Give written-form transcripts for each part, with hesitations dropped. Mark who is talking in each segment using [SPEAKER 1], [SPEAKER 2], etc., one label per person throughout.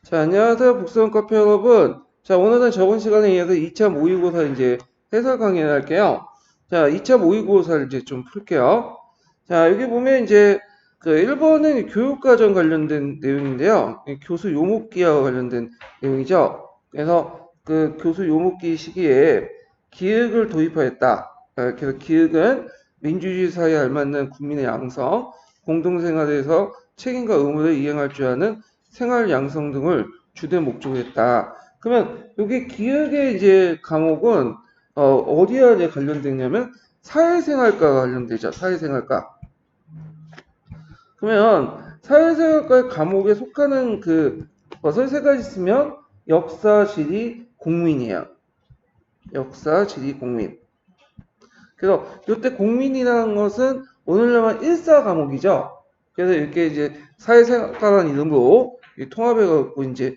[SPEAKER 1] 자, 안녕하세요. 북수원 카페 여러분. 자, 오늘은 저번 시간에 이어서 2차 모의고사 이제 해설 강의를 할게요. 자, 2차 모의고사를 이제 좀 풀게요. 자, 여기 보면 이제 그 1번은 교육과정 관련된 내용인데요. 이 교수 요목기와 관련된 내용이죠. 그래서 그 교수 요목기 시기에 기획을 도입하였다. 그래서 기획은 민주주의 사회에 알맞는 국민의 양성, 공동생활에서 책임과 의무를 이행할 줄 아는 생활 양성 등을 주된 목적으로 했다. 그러면 여기 기획의 이제 과목은 어디와 이제 관련되냐면 사회생활과 관련되죠. 사회생활과. 그러면 사회생활과 과목에 속하는 그 것을 세 가지 쓰면 역사, 지리, 공민이에요. 역사, 지리, 공민. 그래서 이때 공민이라는 것은 오늘날만 일사 과목이죠. 그래서 이렇게 이제 사회생활과라는 이름으로 통합해 갖고 이제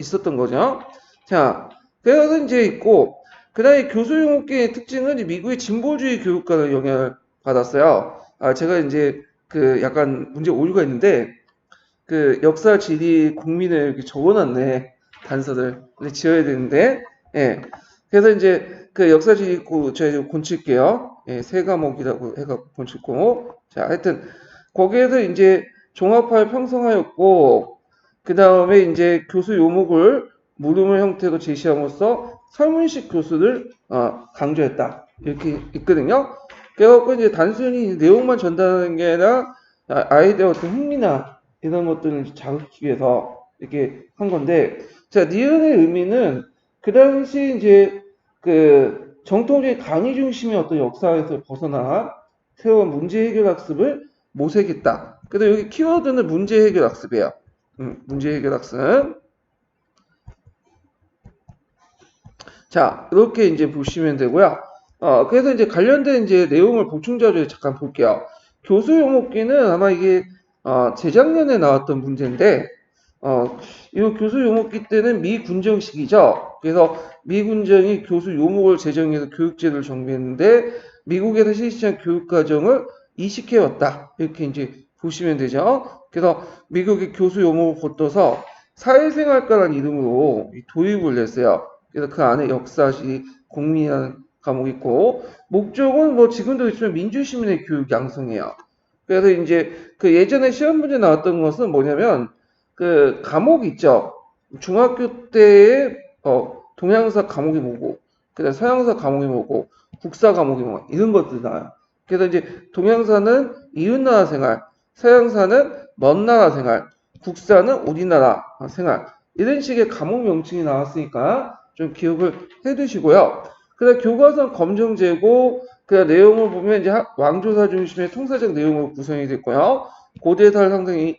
[SPEAKER 1] 있었던 거죠. 자, 그래서 이제 있고 그다음에 교수 용어계의 특징은 이제 미국의 진보주의 교육과의 영향을 받았어요. 제가 이제 그 약간 문제 오류가 있는데 그 역사, 지리, 국민을 이렇게 적어놨네 단서들 근데 지어야 되는데 예. 그래서 이제 그 역사, 지리 저희 곤칠게요. 예, 세 과목이라고 해가 곤칠고 자 하여튼 거기에서 이제 종합하여 편성하였고 그 다음에 이제 교수 요목을 물음의 형태로 제시함으로써 설문식 교수를 강조했다 이렇게 있거든요. 그래갖고 이제 단순히 내용만 전달하는 게 아니라 아이들의 어떤 흥미나 이런 것들을 자극하기 위해서 이렇게 한 건데, 자, 니은의 의미는 그 당시 이제 그 정통적인 강의 중심의 어떤 역사에서 벗어나 새로운 문제 해결 학습을 모색했다. 그래서 여기 키워드는 문제 해결 학습이에요. 문제 해결 학습. 자, 이렇게 이제 보시면 되고요. 그래서 이제 관련된 이제 내용을 보충 자료에 잠깐 볼게요. 교수 용어기는 아마 이게 재작년에 나왔던 문제인데 이 교수 용어기 때는 미군정식이죠. 그래서 미군정이 교수 요목을 제정해서 교육제도를 정비했는데 미국에서 실시한 교육과정을 이식해왔다. 이렇게 이제 보시면 되죠. 그래서 미국의 교수 요목을 걷어서 사회생활과라는 이름으로 도입을 했어요. 그래서 그 안에 역사시, 공민이라는 과목이 있고 목적은 뭐 지금도 있지만 민주시민의 교육 양성이에요. 그래서 이제 그 예전에 시험 문제 나왔던 것은 뭐냐면 그 과목 있죠. 중학교 때의 동양사 과목이 뭐고, 그다음 서양사 과목이 뭐고, 국사 과목이 뭐 이런 것들 나와요. 그래서 이제 동양사는 이웃나라 생활, 서양사는 먼 나라 생활, 국사는 우리나라 생활 이런 식의 과목 명칭이 나왔으니까 좀 기억을 해두시고요. 그다음 교과서 검정제고 그 내용을 보면 이제 왕조사 중심의 통사적 내용으로 구성이 됐고요. 고대사를 상당히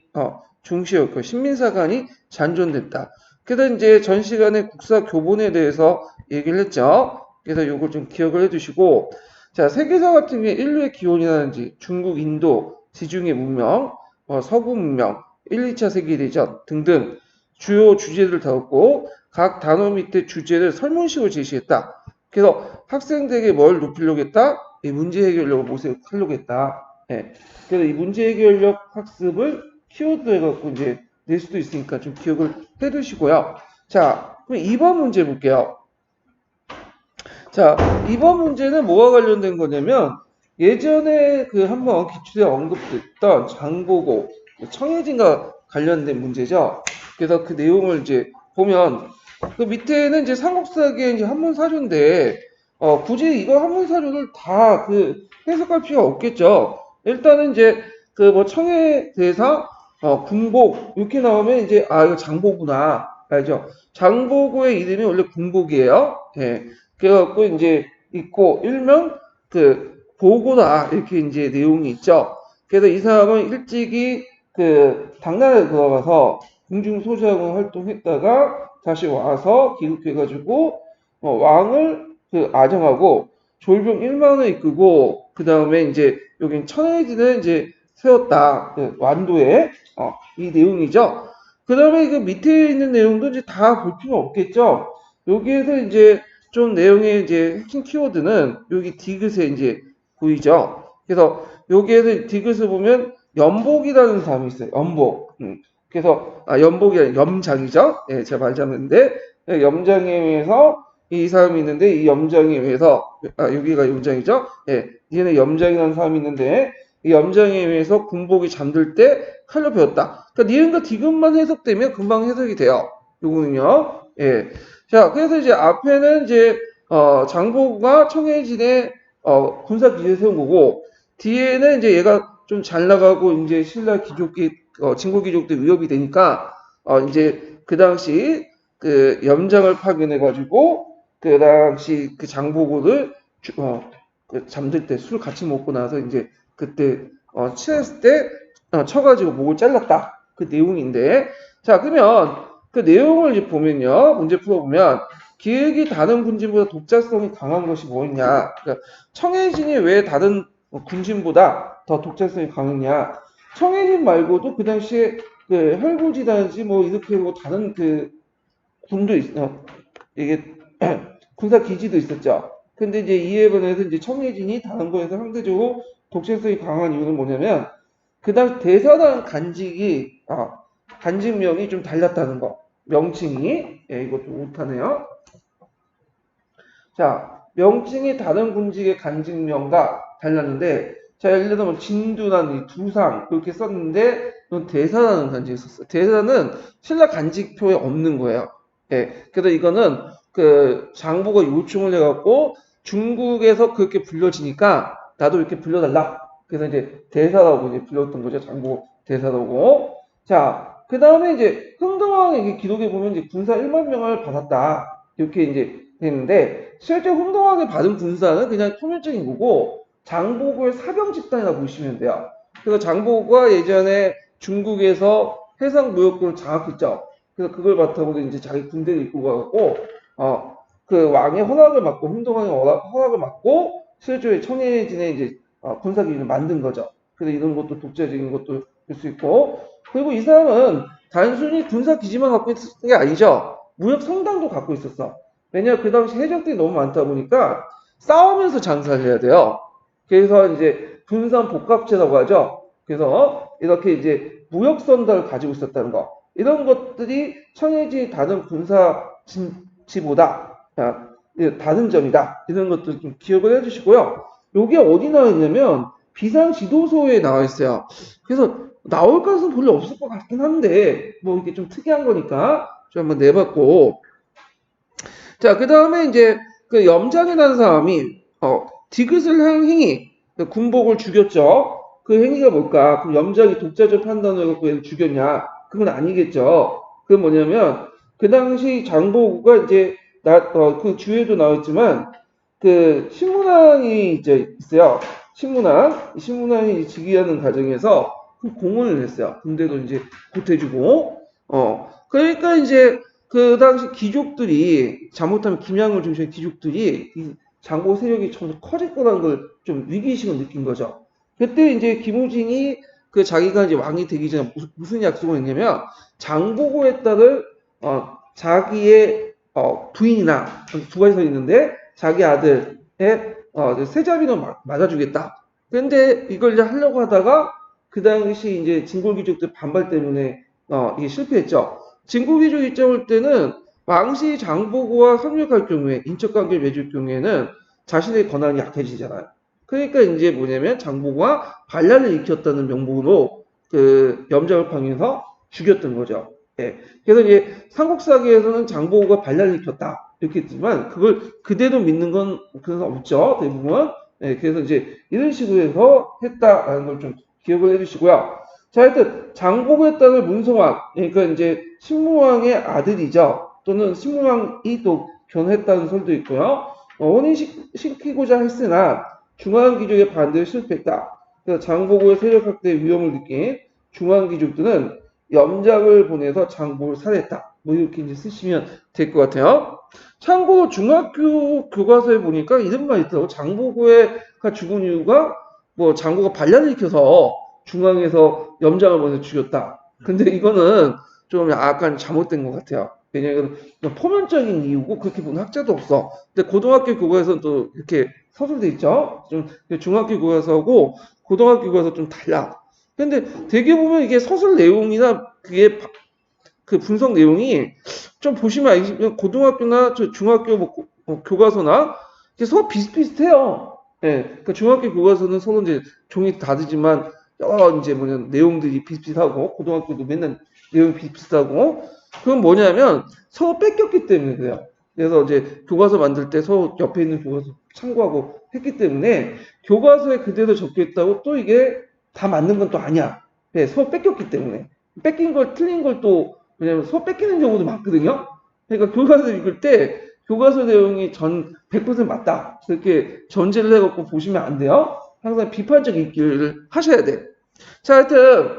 [SPEAKER 1] 중시였고 신민사관이 잔존됐다. 그래서 이제 전 시간에 국사 교본에 대해서 얘기를 했죠. 그래서 이걸 좀 기억을 해두시고 자 세계사 같은 경우에 인류의 기원이라든지 중국, 인도, 지중해 문명, 서구 문명, 1, 2차 세계대전 등등 주요 주제들을 다뤘고 각 단어 밑에 주제를 설문식으로 제시했다. 그래서 학생들에게 뭘 높이려고 했다? 이 문제 해결력을 모색하려고 했다. 예. 그래서 이 문제 해결력 학습을 키워드 해갖고 이제 낼 수도 있으니까 좀 기억을 해두시고요. 자, 그럼 2번 문제 볼게요. 자, 2번 문제는 뭐와 관련된 거냐면 예전에 그 한번 기출에 언급됐던 장보고 청해진과 관련된 문제죠. 그래서 그 내용을 이제 보면 그 밑에는 이제 삼국사기의 이제 한문사조인데 굳이 이거 한문사조를 다 그 해석할 필요가 없겠죠. 일단은 이제 그 뭐 청해 대사 군복 이렇게 나오면 이제 이거 장보구나 알죠? 장보고의 이름이 원래 군복이에요. 예. 그래갖고 이제 있고 일명 그 보고다 이렇게 이제 내용이 있죠. 그래서 이 사람은 일찍이 그 당나라에 들어가서 궁중 소장을 활동했다가 다시 와서 귀국해가지고 왕을 그 아정하고 졸병 1만을 이끌고 그 다음에 이제 여긴 천해진을 이제 세웠다 그 완도에 이 내용이죠. 그 다음에 그 밑에 있는 내용도 이제 다 볼 필요 없겠죠. 여기에서 이제 좀 내용의 이제 핵심 키워드는 여기 디귿에 이제 보이죠. 그래서 여기에서 디귿을 보면 연복이라는 사람이 있어요. 연복. 그래서 연복이 아니라 염장이죠. 예, 제가 말 잘못했는데 염장에 의해서 이 사람이 있는데 이 염장에 의해서 여기가 염장이죠. 예, 얘는 염장이라는 사람이 있는데 이 염장에 의해서 군복이 잠들 때 칼로 베었다. 그러니까 니은과 디귿만 해석되면 금방 해석이 돼요. 요거는요. 예. 자, 그래서 이제 앞에는 이제 장보고가 청해진에 군사 기지를 세운 거고 뒤에는 이제 얘가 좀 잘 나가고 이제 신라 귀족이 진고 귀족들 위협이 되니까 이제 그 당시 그 염장을 파견해 가지고 그 당시 그 장보고를 그 잠들 때 술 같이 먹고 나서 이제 그때 취했을 때 쳐가지고 목을 잘랐다 그 내용인데 자 그러면 그 내용을 이제 보면요 문제 풀어보면 기획이 다른 군진보다 독자성이 강한 것이 뭐였냐 그러니까 청해진이 왜 다른 군진보다 더 독자성이 강했냐 청해진 말고도 그 당시에 그 혈구지단지 뭐 이렇게 뭐 다른 그 군도 이게 군사 기지도 있었죠. 근데 이제 이에 반해서 이제 청해진이 다른 거에서 상대적으로 독재성이 강한 이유는 뭐냐면 그다음 대사단 간직명이 좀 달랐다는 거. 명칭이 이것도 못하네요. 자 명칭이 다른 군직의 간직명과 달랐는데 자 예를 들어서 뭐 진두란 두상 그렇게 썼는데 이건 대사라는 간직이 썼어요. 대사는 신라 간직표에 없는 거예요. 예, 그래서 이거는 그 장보가 요청을 해갖고 중국에서 그렇게 불려지니까 나도 이렇게 불려달라. 그래서 이제 대사라고 이제 불렸던 거죠. 장보 대사라고. 자, 그 다음에 이제 흥동왕에게 기록에 보면 이제 군사 1만 명을 받았다. 이렇게 이제 했는데 실제 흥동왕이 받은 군사는 그냥 표면적인 거고 장보고의 사병 집단이라고 보시면 돼요. 그래서 장보고가 예전에 중국에서 해상 무역권을 장악했죠. 그래서 그걸 바탕으로 이제 자기 군대를 이끌고 가고 그 왕의 허락을 받고 흥동왕의 허락을 받고 실제로 청해진에 이제 군사 기지를 만든 거죠. 그래서 이런 것도 독자적인 것도 볼 수 있고 그리고 이 사람은 단순히 군사 기지만 갖고 있었던 게 아니죠. 무역 성당도 갖고 있었어. 왜냐 그 당시 해적들이 너무 많다 보니까 싸우면서 장사를 해야 돼요. 그래서 이제 군산 복합체라고 하죠. 그래서 이렇게 이제 무역 선달을 가지고 있었다는 거. 이런 것들이 청해지 다른 군사 진지보다 다른 점이다. 이런 것들 좀 기억을 해주시고요. 여기 어디 나와 있냐면 비상지도서에 나와 있어요. 그래서 나올 가능성은 별로 없을 것 같긴 한데 뭐 이게 좀 특이한 거니까 좀 한번 내봤고 자, 그 다음에 이제 그 염장이라는 사람이 디귿을 한 행위, 그 군복을 죽였죠. 그 행위가 뭘까? 그럼 염장이 독자적 판단을 갖고 얘를 죽였냐? 그건 아니겠죠. 그건 뭐냐면 그 당시 장보고가 이제 그 주에도 나왔지만 그 신문왕이 이제 있어요. 신문왕이 즉위하는 과정에서 그 공헌을 했어요. 군대도 이제 보태주고 그러니까 이제 그 당시 귀족들이 잘못하면 김양을 중심의 귀족들이 이 장보 세력이 점점 커질 거라는 걸 좀 위기의식을 느낀 거죠. 그때 이제 김우진이 그 자기가 이제 왕이 되기 전에 무슨 약속을 했냐면 장보고의 딸을 자기의 부인이나 두 가지 서 있는데 자기 아들의 세자비로 맞아주겠다. 그런데 이걸 이제 하려고 하다가 그 당시 이제 진골귀족들 반발 때문에 이게 실패했죠. 진국이족 입장일 때는 왕씨 장보고와 협력할 경우에 인척관계를 맺을 경우에는 자신의 권한이 약해지잖아요. 그러니까 이제 뭐냐면 장보고가 반란을 일으켰다는 명분으로 그 염장을 방해해서 죽였던 거죠. 예. 그래서 이제 삼국사기에서는 장보고가 반란을 일으켰다 이렇게 했지만 그걸 그대로 믿는 건 그건 없죠 대부분. 예. 그래서 이제 이런 식으로 해서 했다라는 걸 좀 기억을 해주시고요. 자, 하여튼 장보고의 딸을 문성왕, 그러니까 이제 신무왕의 아들이죠. 또는 신무왕이 또 변했다는 설도 있고요. 혼인시키고자 했으나 중앙귀족의 반대에 실패했다. 그래서 장보고의 세력 확대의 위험을 느낀 중앙귀족들은 염장을 보내서 장보고를 살해했다. 뭐 이렇게 이제 쓰시면 될 것 같아요. 참고로 중학교 교과서에 보니까 이런 말이 있더라고. 장보고가 죽은 이유가 뭐 장보고가 반란을 일으켜서 중앙에서 염장을 보내서 죽였다. 근데 이거는 좀 약간 잘못된 것 같아요. 왜냐하면 포면적인 이유고 그렇게 보는 학자도 없어. 근데 고등학교 교과에서는 또 이렇게 서술돼 있죠. 좀 중학교 교과서하고 고등학교 교과서 좀 달라. 근데 되게 보면 이게 서술 내용이나 그게 그 분석 내용이 좀 보시면 알겠지만 고등학교나 중학교 교과서나 서로 비슷비슷해요. 예, 그러니까 중학교 교과서는 서로 이제 종이 다르지만 여러 이제 뭐냐 내용들이 비슷비슷하고 고등학교도 맨날 내용이 비슷비슷하고 그건 뭐냐면 서로 뺏겼기 때문에 그래요. 그래서 이제 교과서 만들 때 서로 옆에 있는 교과서 참고하고 했기 때문에 교과서에 그대로 적혀 있다고 또 이게 다 맞는 건 또 아니야. 네, 서로 뺏겼기 때문에 뺏긴 걸 틀린 걸 또 왜냐면 서로 뺏기는 경우도 많거든요. 그러니까 교과서 읽을 때 교과서 내용이 100% 맞다. 그렇게 전제를 해갖고 보시면 안 돼요. 항상 비판적 읽기를 하셔야 돼. 자, 하여튼,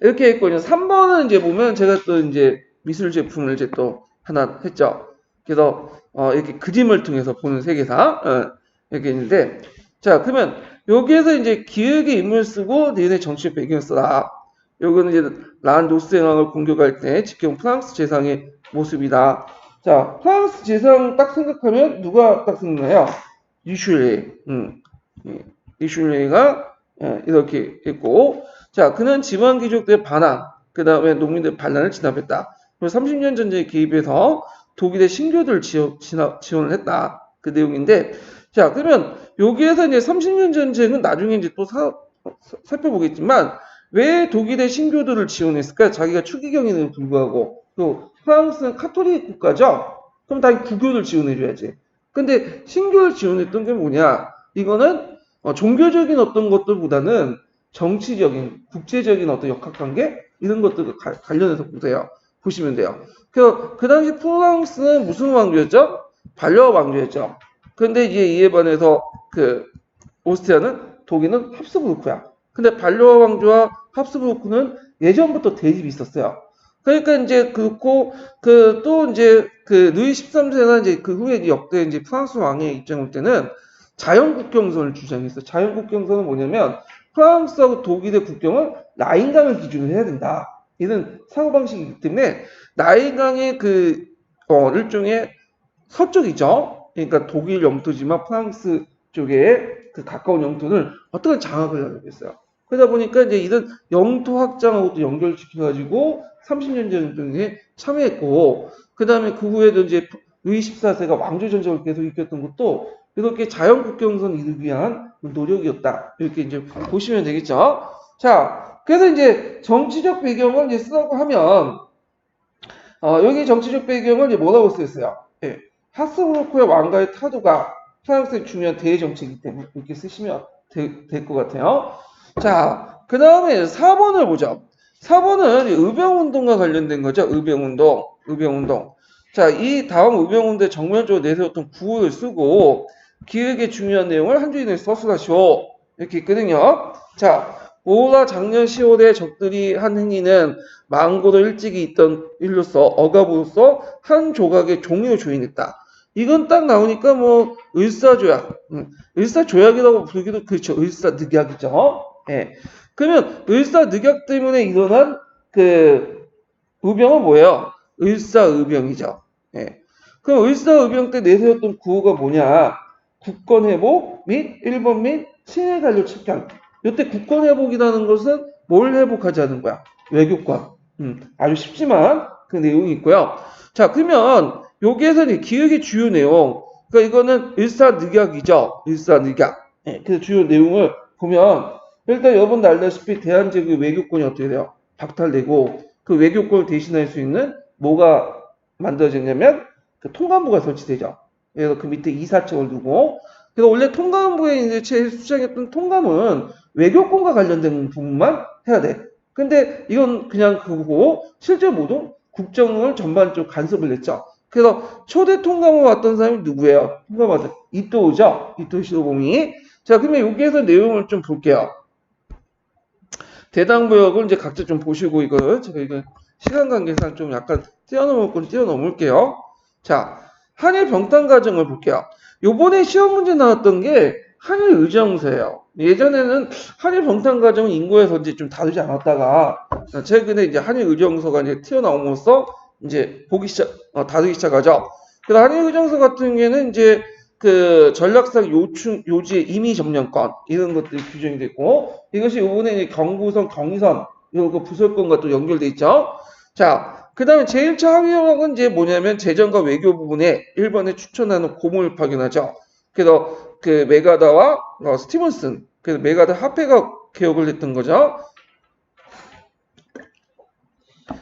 [SPEAKER 1] 이렇게 있고, 3번은 이제 보면 제가 또 이제 미술 제품을 이제 또 하나 했죠. 그래서, 이렇게 그림을 통해서 보는 세계사, 이렇게 있는데, 자, 그러면 여기에서 이제 기획의 인물 쓰고 니네 정치적 배경을 써라. 요거는 이제 란 노스행왕을 공격할 때 지켜온 프랑스 재상의 모습이다. 자, 프랑스 재상 딱 생각하면 누가 딱 생각나요? 리슐레이. 리슐레이가 이렇게 있고, 자, 그는 지방 귀족들의 반항, 그 다음에 농민들의 반란을 진압했다. 그리고 30년 전쟁에 개입해서 독일의 신교들을 지원을 했다. 그 내용인데, 자, 그러면 여기에서 이제 30년 전쟁은 나중에 이제 또 살펴보겠지만, 왜 독일의 신교들을 지원했을까? 자기가 추기경에는 불구하고, 또 프랑스는 카톨릭 국가죠? 그럼 당연히 구교를 지원해줘야지. 근데 신교를 지원했던 게 뭐냐? 이거는 종교적인 어떤 것들보다는 정치적인, 국제적인 어떤 역학관계 이런 것들 관련해서 보시면 돼요. 그 당시 프랑스는 무슨 왕조였죠? 반려 왕조였죠. 근데 이제 이에 반해서 그 오스트리아는 독일은 합스부르크야. 근데 반려 왕조와 합스부르크는 예전부터 대립이 있었어요. 그러니까 이제 그렇고 그 또 이제 그 루이 13세나 이제 그 후에 역대 이제 프랑스 왕의 입장일 때는 자연국경선을 주장했어요. 자연국경선은 뭐냐면 프랑스하고 독일의 국경을 라인강을 기준으로 해야 된다. 이런 사고방식이기 때문에 라인강의 그 일종의 서쪽이죠. 그러니까 독일 영토지만 프랑스 쪽에 그 가까운 영토를 어떻게 장악을 하려고 했어요. 그러다 보니까 이제 이런 영토 확장하고도 연결시켜가지고 30년 전쟁에 참여했고, 그 다음에 그 후에도 이제 루이 14세가 왕조 전쟁을 계속 이끌었던 것도 이렇게 자연국경선 이루기 위한 노력이었다. 이렇게 이제 보시면 되겠죠. 자, 그래서 이제 정치적 배경을 이제 쓰라고 하면, 여기 정치적 배경을 이제 뭐라고 쓰였어요? 예. 하스부르크의 왕가의 타도가 프랑스의 중요한 대정치이기 때문에 이렇게 쓰시면 될 것 같아요. 자, 그 다음에 4번을 보죠. 4번은 의병운동과 관련된 거죠. 의병운동. 자, 이 다음 의병운동에 정면적으로 내세웠던 구호를 쓰고 기획의 중요한 내용을 한 줄이내 서술하시오. 이렇게 있거든요. 자, 오라 작년 10월에 적들이 한 행위는 망고도 일찍이 있던 일로서 억압으로서 한 조각의 종이를 조인했다. 이건 딱 나오니까 뭐 을사조약, 을사조약이라고 부르기도 그렇죠. 을사늑약이죠. 예. 그러면 을사늑약 때문에 일어난 그 의병은 뭐예요? 을사의병이죠. 예. 그럼 을사의병 때 내세웠던 구호가 뭐냐? 국권회복 및 일본 및 친일 관료 측량. 이때 국권회복이라는 것은 뭘 회복하자는 거야? 외교권. 아주 쉽지만 그 내용이 있고요. 자, 그러면 여기에서 기획의 주요 내용. 그러니까 이거는 일사늑약이죠. 일사늑약. 예, 그래서 주요 내용을 보면 일단 여러분도 알다시피 대한제국의 외교권이 어떻게 돼요? 박탈되고 그 외교권을 대신할 수 있는 뭐가 만들어졌냐면 그 통감부가 설치되죠. 그래서 그 밑에 이사청을 두고 그래서 원래 통감부에 이제 수장했던 통감은 외교권과 관련된 부분만 해야 돼. 근데 이건 그냥 그거고 실제 모두 국정을 전반적으로 간섭을 했죠. 그래서 초대 통감을 왔던 사람이 누구예요? 통감받은 이토우죠. 이토우 시도봉이. 자, 그러면 여기에서 내용을 좀 볼게요. 대당부역을 이제 각자 좀 보시고 이거 제가 이거 시간 관계상 좀 약간 뛰어넘을 건 뛰어넘을게요. 자, 한일 병탄 과정을 볼게요. 요번에 시험 문제 나왔던 게 한일 의정서예요. 예전에는 한일 병탄 과정은 인구에서 이제 좀 다루지 않았다가 최근에 이제 한일 의정서가 이제 튀어나옴으로써 이제 다루기 시작하죠. 그래서 한일 의정서 같은 경우에는 이제 그 전략상 요지의 임의 점령권 이런 것들이 규정이 됐고 이것이 이번에 경부선 경의선 이거 부설권과 또 연결돼 있죠. 자, 그 다음에 제1차 항의역은 이제 뭐냐면 재정과 외교 부분에 1번에 추천하는 고문을 파견하죠. 그래서 그 메가다와 스티븐슨, 그래서 메가다 합회가 개혁을 했던 거죠.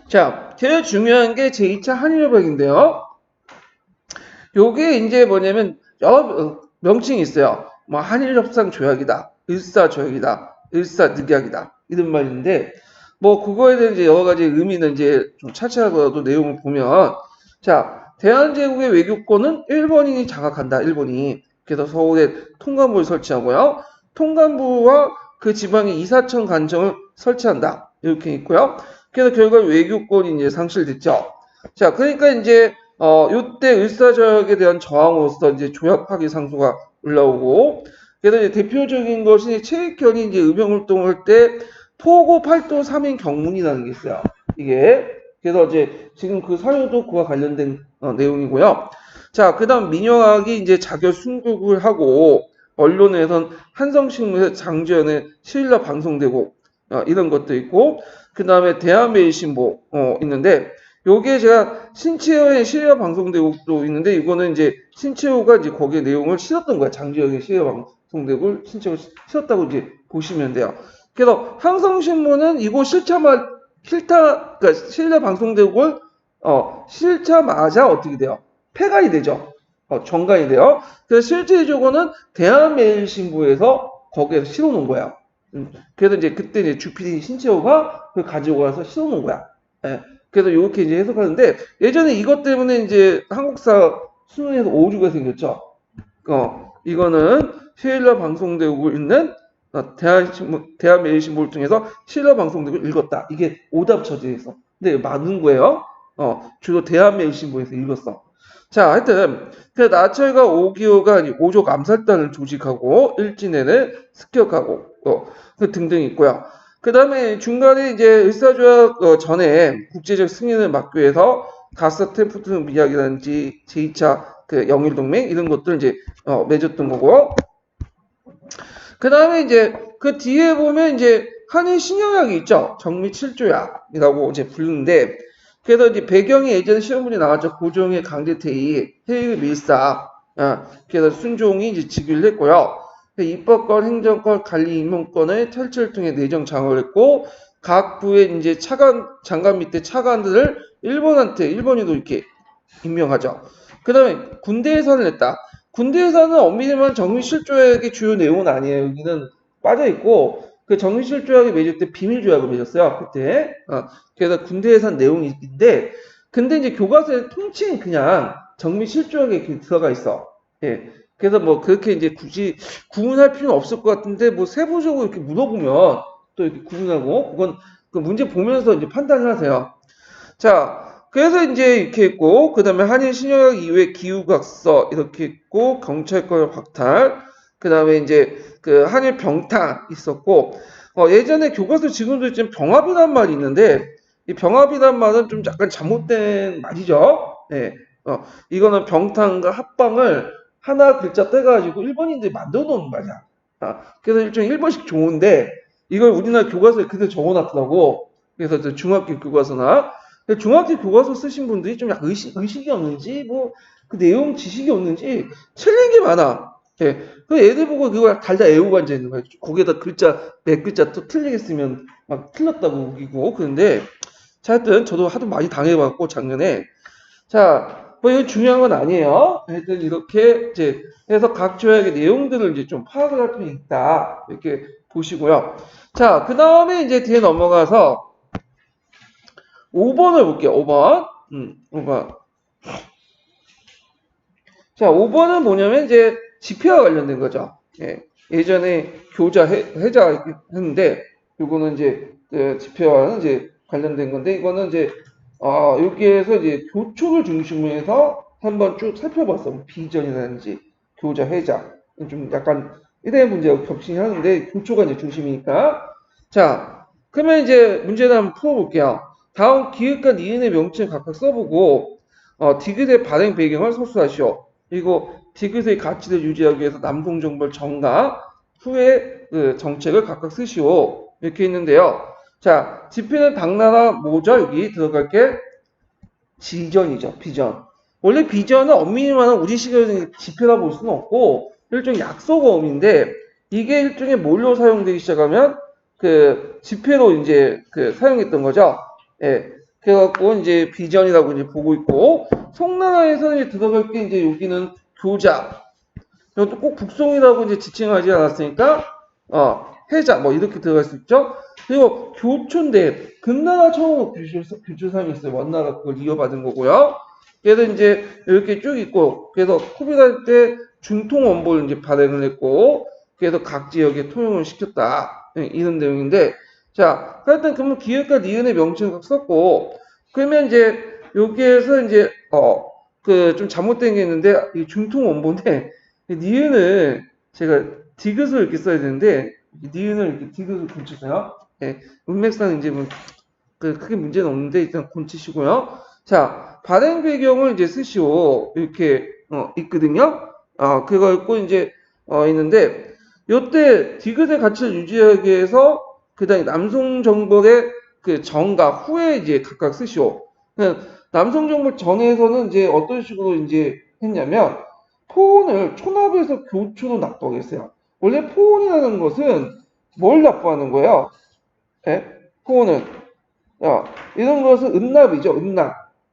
[SPEAKER 1] 자, 제일 중요한 게 제2차 한일협약인데요. 요게 이제 뭐냐면 여러 명칭이 있어요. 뭐 한일협상 조약이다, 을사조약이다, 을사늑약이다 이런 말인데 뭐 그거에 대한 이제 여러 가지 의미는 이제 좀 차치하더라도 내용을 보면 자 대한제국의 외교권은 일본인이 장악한다. 일본이 그래서 서울에 통관부를 설치하고요. 통관부와 그 지방의 이사청 관청을 설치한다. 이렇게 있고요. 그래서 결과 외교권이 이제 상실됐죠. 자 그러니까 이제 요때 을사조약에 대한 저항으로서 이제 조약 파기 상소가 올라오고, 그래서 이제 대표적인 것이 최익현이 이제 의병활동을 할 때 포고 8도 3인 경문이라는 게 있어요. 이게. 그래서 이제 지금 그 사료도 그와 관련된 내용이고요. 자, 그 다음 민영학이 이제 자결 순국을 하고, 언론에선 한성신문에서 장주연의 시일라 방송되고, 이런 것도 있고, 그 다음에 대한매일신보, 있는데, 요게 제가 신채호의 시리아 방송대국도 있는데 이거는 이제 신채호가 이제 거기에 내용을 실었던 거야. 장지혁의 시리아 방송대국을 신채호가 실었다고 이제 보시면 돼요. 그래서 항성신문은 이거 그러니까 시리아 방송대국을 실자마자 어떻게 돼요? 폐간이 되죠. 정간이 돼요. 그래서 실제적으로는 대한매일신보에서 거기에서 실어놓은 거야. 그래서 이제 그때 이제 주필이 신채호가 그걸 가지고 가서 실어놓은 거야. 예. 그래서 이렇게 이제 해석하는데 예전에 이것 때문에 이제 한국사 수능에서 오류가 생겼죠. 이거는 시일러 방송되고 있는 대한매일신보를 통해서 시일러 방송되고 읽었다. 이게 오답 처지에서. 근데 맞는 거예요. 주로 대한매일신보에서 읽었어. 자, 하여튼 그 나철과 오기호가 오족 암살단을 조직하고 일진회를 습격하고 그 등등 있고요. 그 다음에 중간에 이제 을사조약 전에 국제적 승인을 막기 위해서 가서 템프트 미약이라든지 제2차 그 영일동맹 이런 것들 이제 맺었던 거고. 그 다음에 이제 그 뒤에 보면 이제 한일 신협약이 있죠. 정미 7조약이라고 이제 부르는데 그래서 이제 배경이 예전에 시험 문제 나왔죠. 고종의 강제퇴위, 해외 밀사. 그래서 순종이 이제 즉위를 했고요. 입법권, 행정권, 관리 임용권의 탈취를 통해 내정 장악을 했고 각 부의 이제 장관 밑에 차관들을 일본인도 이렇게 임명하죠. 그 다음에 군대 예산을 냈다. 군대 예산은 엄밀히만 정밀실조약의 주요 내용은 아니에요. 여기는 빠져 있고 그 정밀실조약이 맺을 때 비밀조약을 맺었어요. 그때. 그래서 군대 예산 내용인데 근데 이제 교과서의 통칭 그냥 정밀실조약에 이렇게 들어가 있어. 예. 그래서 뭐 그렇게 이제 굳이 구분할 필요는 없을 것 같은데 뭐 세부적으로 이렇게 물어보면 또 이렇게 구분하고 그건 그 문제 보면서 이제 판단을 하세요. 자, 그래서 이제 이렇게 있고 그 다음에 한일 신협약 이후에 기후각서 이렇게 있고 경찰권 박탈 그 다음에 이제 그 한일 병탄 있었고 예전에 교과서 지금도 지금 병합이란 말이 있는데 이 병합이란 말은 좀 약간 잘못된 말이죠. 네. 이거는 병탄과 합방을 하나 글자 떼가지고 일본인들이 만들어 놓은 말이야. 그래서 일종의 일본식 좋은데 이걸 우리나라 교과서에 그대로 적어놨더라고. 그래서 중학교 교과서나 중학교 교과서 쓰신 분들이 좀 약간 의식이 없는지 뭐 그 내용 지식이 없는지 틀린 게 많아. 예. 그 애들 보고 그걸 달다 애우고 앉아 있는 거야. 거기에다 글자 몇 글자 또 틀리게 쓰면 막 틀렸다고 우기고 그런데 자, 하여튼 저도 하도 많이 당해봤고 작년에 자, 뭐 이건 중요한 건 아니에요. 하여튼 이렇게 이제 해서 각 조약의 내용들을 이제 좀 파악을 할 필요 있다. 이렇게 보시고요. 자, 그 다음에 이제 뒤에 넘어가서 5번을 볼게요. 5번. 5번. 자, 5번은 뭐냐면 이제 지폐와 관련된 거죠. 예. 예전에 해자 했는데, 요거는 이제 그 지폐와는 이제 관련된 건데, 이거는 이제, 여기에서 이제 교초를 중심으로 해서 한번 쭉 살펴봤어. 뭐 비전이라든지 교자, 해자. 좀 약간 이대 문제하고 겹치긴 하는데, 교초가 이제 중심이니까. 자, 그러면 이제 문제를 한번 풀어볼게요. 다음 기획과 니은의 명칭을 각각 써보고, 디귿의 발행 배경을 서술하시오. 그리고 디귿의 가치를 유지하기 위해서 남동정벌 전과 후의 그 정책을 각각 쓰시오. 이렇게 있는데요. 자, 지표는 당나라 뭐죠? 여기 들어갈 게 비전이죠. 비전. 원래 비전은 엄밀히 말하면 우리 시각에서 지표라 볼 수는 없고 일종의 약속어음인데 이게 일종의 뭘로 사용되기 시작하면 그 지표로 이제 그 사용했던 거죠. 예. 그래갖고 이제 비전이라고 이제 보고 있고 송나라에서는 이제 들어갈 게 이제 여기는 교자. 이것도 꼭 북송이라고 이제 지칭하지 않았으니까 해자 뭐 이렇게 들어갈 수 있죠. 그리고 교초인데 금나라 처음 교초상이었어요. 원나라 그걸 이어받은 거고요. 그래서 이제 이렇게 쭉 있고 그래서 쿠비할 때 중통 원본을 이제 발행을 했고 그래서 각 지역에 통용을 시켰다. 이런 내용인데 자 하여튼 그러면 기획과 니은의 명칭을 썼고 그러면 이제 여기에서 이제 그 좀 잘못된 게 있는데 이 중통 원본에 니은을 제가 디귿을 이렇게 써야 되는데 니은을 이렇게 디귿을 고치세요. 예, 문맥상 이제 뭐 크게 문제는 없는데 일단 고치시고요. 자, 발행 배경을 이제 쓰시오. 이렇게 있거든요. 그거 있고 이제 있는데 요때 디귿의 가치를 유지하기 위해서 그다음에 남송정벌의 그 전과 후에 이제 각각 쓰시오. 남송정벌 전에서는 이제 어떤 식으로 이제 했냐면 포온을 촌합에서 교초로 납부하겠어요. 원래 포온이라는 것은 뭘 납부하는 거예요? 예? 포온은 이런 것은 은납이죠.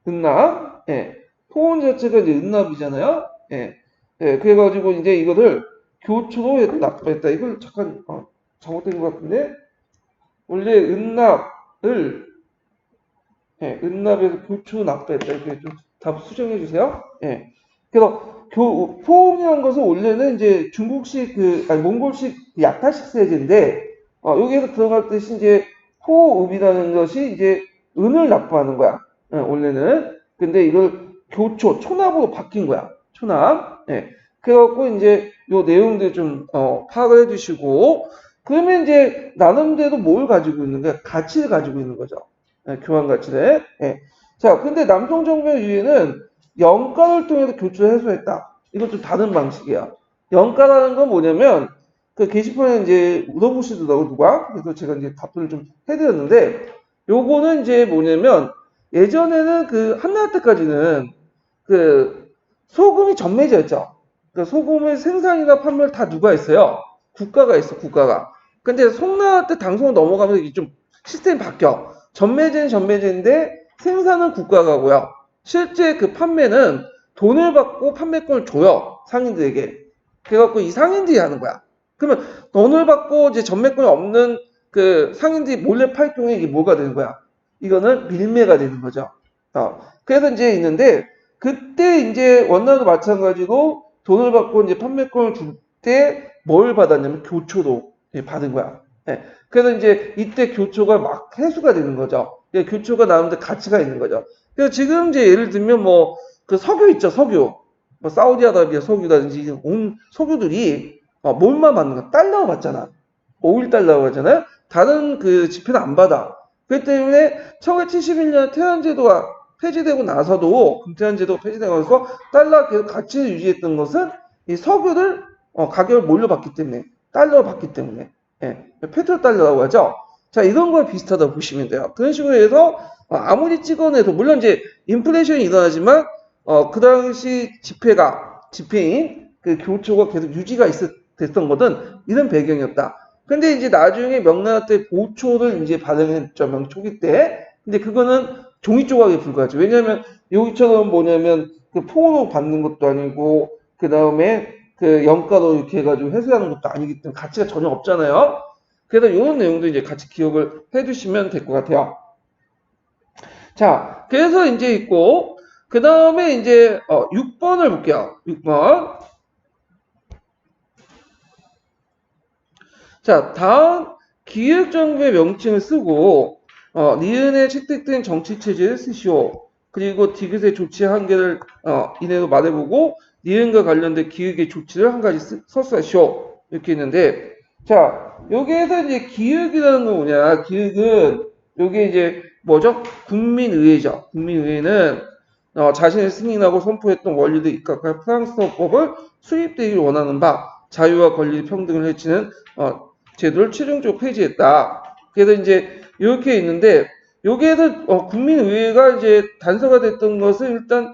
[SPEAKER 1] 은납. 예. 포온 자체가 이제 은납이잖아요. 예. 예. 그래가지고 이제 이거를 교초로 납부했다. 이걸 잠깐 잘못된 것 같은데 원래 은납을 은납에서 교초로 납부했다. 이렇게 좀 답 수정해 주세요. 예. 그래서 포옹이라는 것은 원래는 이제 중국식 몽골식 약탈식 세제인데 여기에서 들어갈 뜻이 이제 포읍이라는 것이 이제 은을 납부하는 거야. 원래는. 근데 이걸 초납으로 바뀐 거야. 초납. 예. 그래갖고 이제 요 내용들 좀 파악을 해주시고 그러면 이제 나름대로 뭘 가지고 있는 거야? 가치를 가지고 있는 거죠. 교환 가치를. 예. 자, 근데 남성정병 이후에는 영가를 통해서 교체를 해소했다. 이건 좀 다른 방식이야. 영가라는 건 뭐냐면 그 게시판에 이제 물어보시더라고 누가. 그래서 제가 이제 답변을 좀 해드렸는데 요거는 이제 뭐냐면 예전에는 그 한나라 때까지는 그 소금이 전매제였죠. 그 소금의 생산이나 판매를 다 누가 했어요? 국가가 있어, 국가가. 근데 송나라 때 당송으로 넘어가면서 이게 좀 시스템이 바뀌어. 전매제는 전매제인데 생산은 국가가 하고요. 실제 그 판매는 돈을 받고 판매권을 줘요. 상인들에게. 그래갖고 이 상인들이 하는 거야. 그러면 돈을 받고 이제 전매권이 없는 그 상인들이 몰래 팔 경우에 이게 뭐가 되는 거야? 이거는 밀매가 되는 거죠. 그래서 이제 있는데 그때 이제 원나라도 마찬가지로 돈을 받고 이제 판매권을 줄 때 뭘 받았냐면 교초로 받은 거야. 예. 그래서 이제 이때 교초가 막 회수가 되는 거죠. 교초가 나오는데 가치가 있는 거죠. 그래서 지금 이제 예를 들면 뭐 그 석유 있죠, 석유. 뭐 사우디아라비아 석유라든지 온 석유들이 뭘만 받는 거야? 달러 받잖아. 5일 달러고 하잖아요. 다른 그 지표는 안 받아. 그렇기 때문에 1971년 태안제도가 폐지되고 나서도 금태안제도가 폐지되고 나서 달러 계속 가치를 유지했던 것은 이 석유를 가격을 뭘로 받기 때문에 달러로 받기 때문에 페트로 달러라고 하죠. 자 이런 거에 비슷하다고 보시면 돼요. 그런 식으로 해서 아무리 찍어내도 물론 이제 인플레이션이 일어나지만 그 당시 지폐인 그 교초가 계속 유지가 됐던 것은 이런 배경이었다. 근데 이제 나중에 명나라 때 보초를 이제 발행했죠. 명초기 때. 근데 그거는 종이 조각에 불과하죠. 왜냐하면 여기처럼 뭐냐면 그 포로 받는 것도 아니고 그 다음에 그 영가로 이렇게 해가지고 회수하는 것도 아니기 때문에 가치가 전혀 없잖아요. 그래서 이런 내용도 이제 같이 기억을 해두시면 될 것 같아요. 자, 그래서 이제 있고 그 다음에 이제 6번을 볼게요. 6번. 자, 다음 기획정부의 명칭을 쓰고 니은에 채택된 정치체제를 쓰시오. 그리고 디귿의 조치 한계를 이내로 말해보고 니은과 관련된 기획의 조치를 한 가지 써쓰시오. 이렇게 있는데 자, 여기에서 이제 기획이라는 건 뭐냐? 기획은 여기 이제 뭐죠? 국민의회죠. 국민의회는 자신의 승인하고 선포했던 원리를 입각할 프랑스어법을 수립되기를 원하는 바 자유와 권리 평등을 해치는 제도를 최종적으로 폐지했다. 그래서 이제 이렇게 있는데 여기에서 국민의회가 이제 단서가 됐던 것은 일단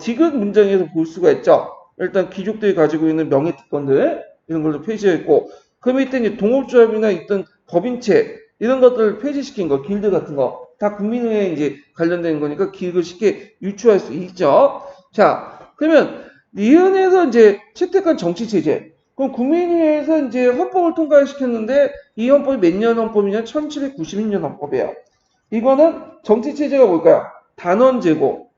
[SPEAKER 1] 디귿 문장에서 볼 수가 있죠. 일단 귀족들이 가지고 있는 명예특권들 이런 걸로 폐지했고 그 밑에 이제 동업조합이나 있던 법인체 이런 것들을 폐지시킨 거, 길드 같은 거 다 국민의회에 이제 관련된 거니까 기획을 쉽게 유추할 수 있죠. 자, 그러면 니은에서 이제 채택한 정치 체제. 그럼 국민의회에서 이제 헌법을 통과시켰는데 이 헌법이 몇 년 헌법이냐? 1792년 헌법이에요. 이거는 정치 체제가 뭘까요? 단원제고.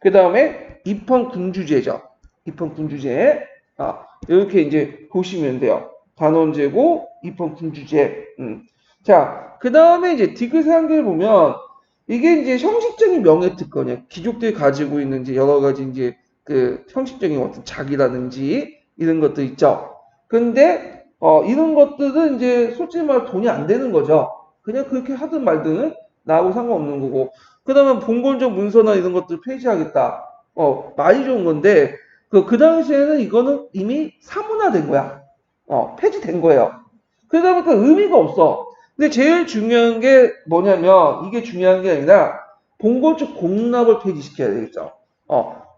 [SPEAKER 1] 그 다음에 입헌군주제죠. 입헌군주제. 이렇게 이제 보시면 돼요. 단원제고, 입헌군주제. 자, 그 다음에 이제 디귿의 한계를 보면 이게 이제 형식적인 명예특권이에요. 귀족들이 가지고 있는 이제 여러 가지 이제 그 형식적인 어떤 자기라든지 이런 것들 있죠. 근데 이런 것들은 이제 솔직히 말해 돈이 안 되는 거죠. 그냥 그렇게 하든 말든 나하고 상관없는 거고. 그 다음에 봉건적 문서나 이런 것들 폐지하겠다. 말이 좋은 건데 그 당시에는 이거는 이미 사문화된 거야. 폐지된 거예요. 그러다 보니까 의미가 없어. 근데 제일 중요한 게 뭐냐면 이게 중요한 게 아니라 봉건적 공납을 폐지시켜야 되겠죠.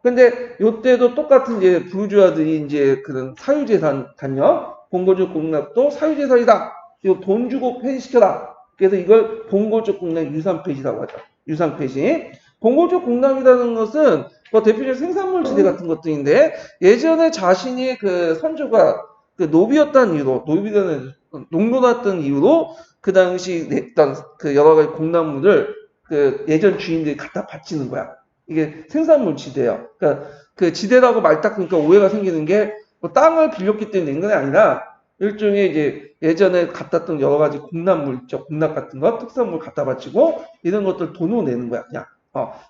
[SPEAKER 1] 근데 요때도 똑같은 이제 부르주아들이 이제 그런 사유재산 단념, 봉건적 공납도 사유재산이다. 이거 돈 주고 폐지시켜라. 그래서 이걸 봉건적 공납 유산 폐지라고 하죠. 유산 폐지. 봉건적 공납이라는 것은 뭐 대표적인 생산물 지대 같은 것들인데 예전에 자신이 그 선조가 그 노비였다는 이유로 노비라는 농노났던 이유로 그 당시 냈던 그 여러 가지 공납물을 그 예전 주인들이 갖다 바치는 거야. 이게 생산물 지대예요. 그러니까 그 지대라고 말 딱 그러니까 오해가 생기는 게 뭐 땅을 빌렸기 때문에 낸 건 아니라 일종의 이제 예전에 갖다 던 여러 가지 공납물 있죠. 공납 같은 거, 특산물 갖다 바치고 이런 것들 돈으로 내는 거야, 그냥.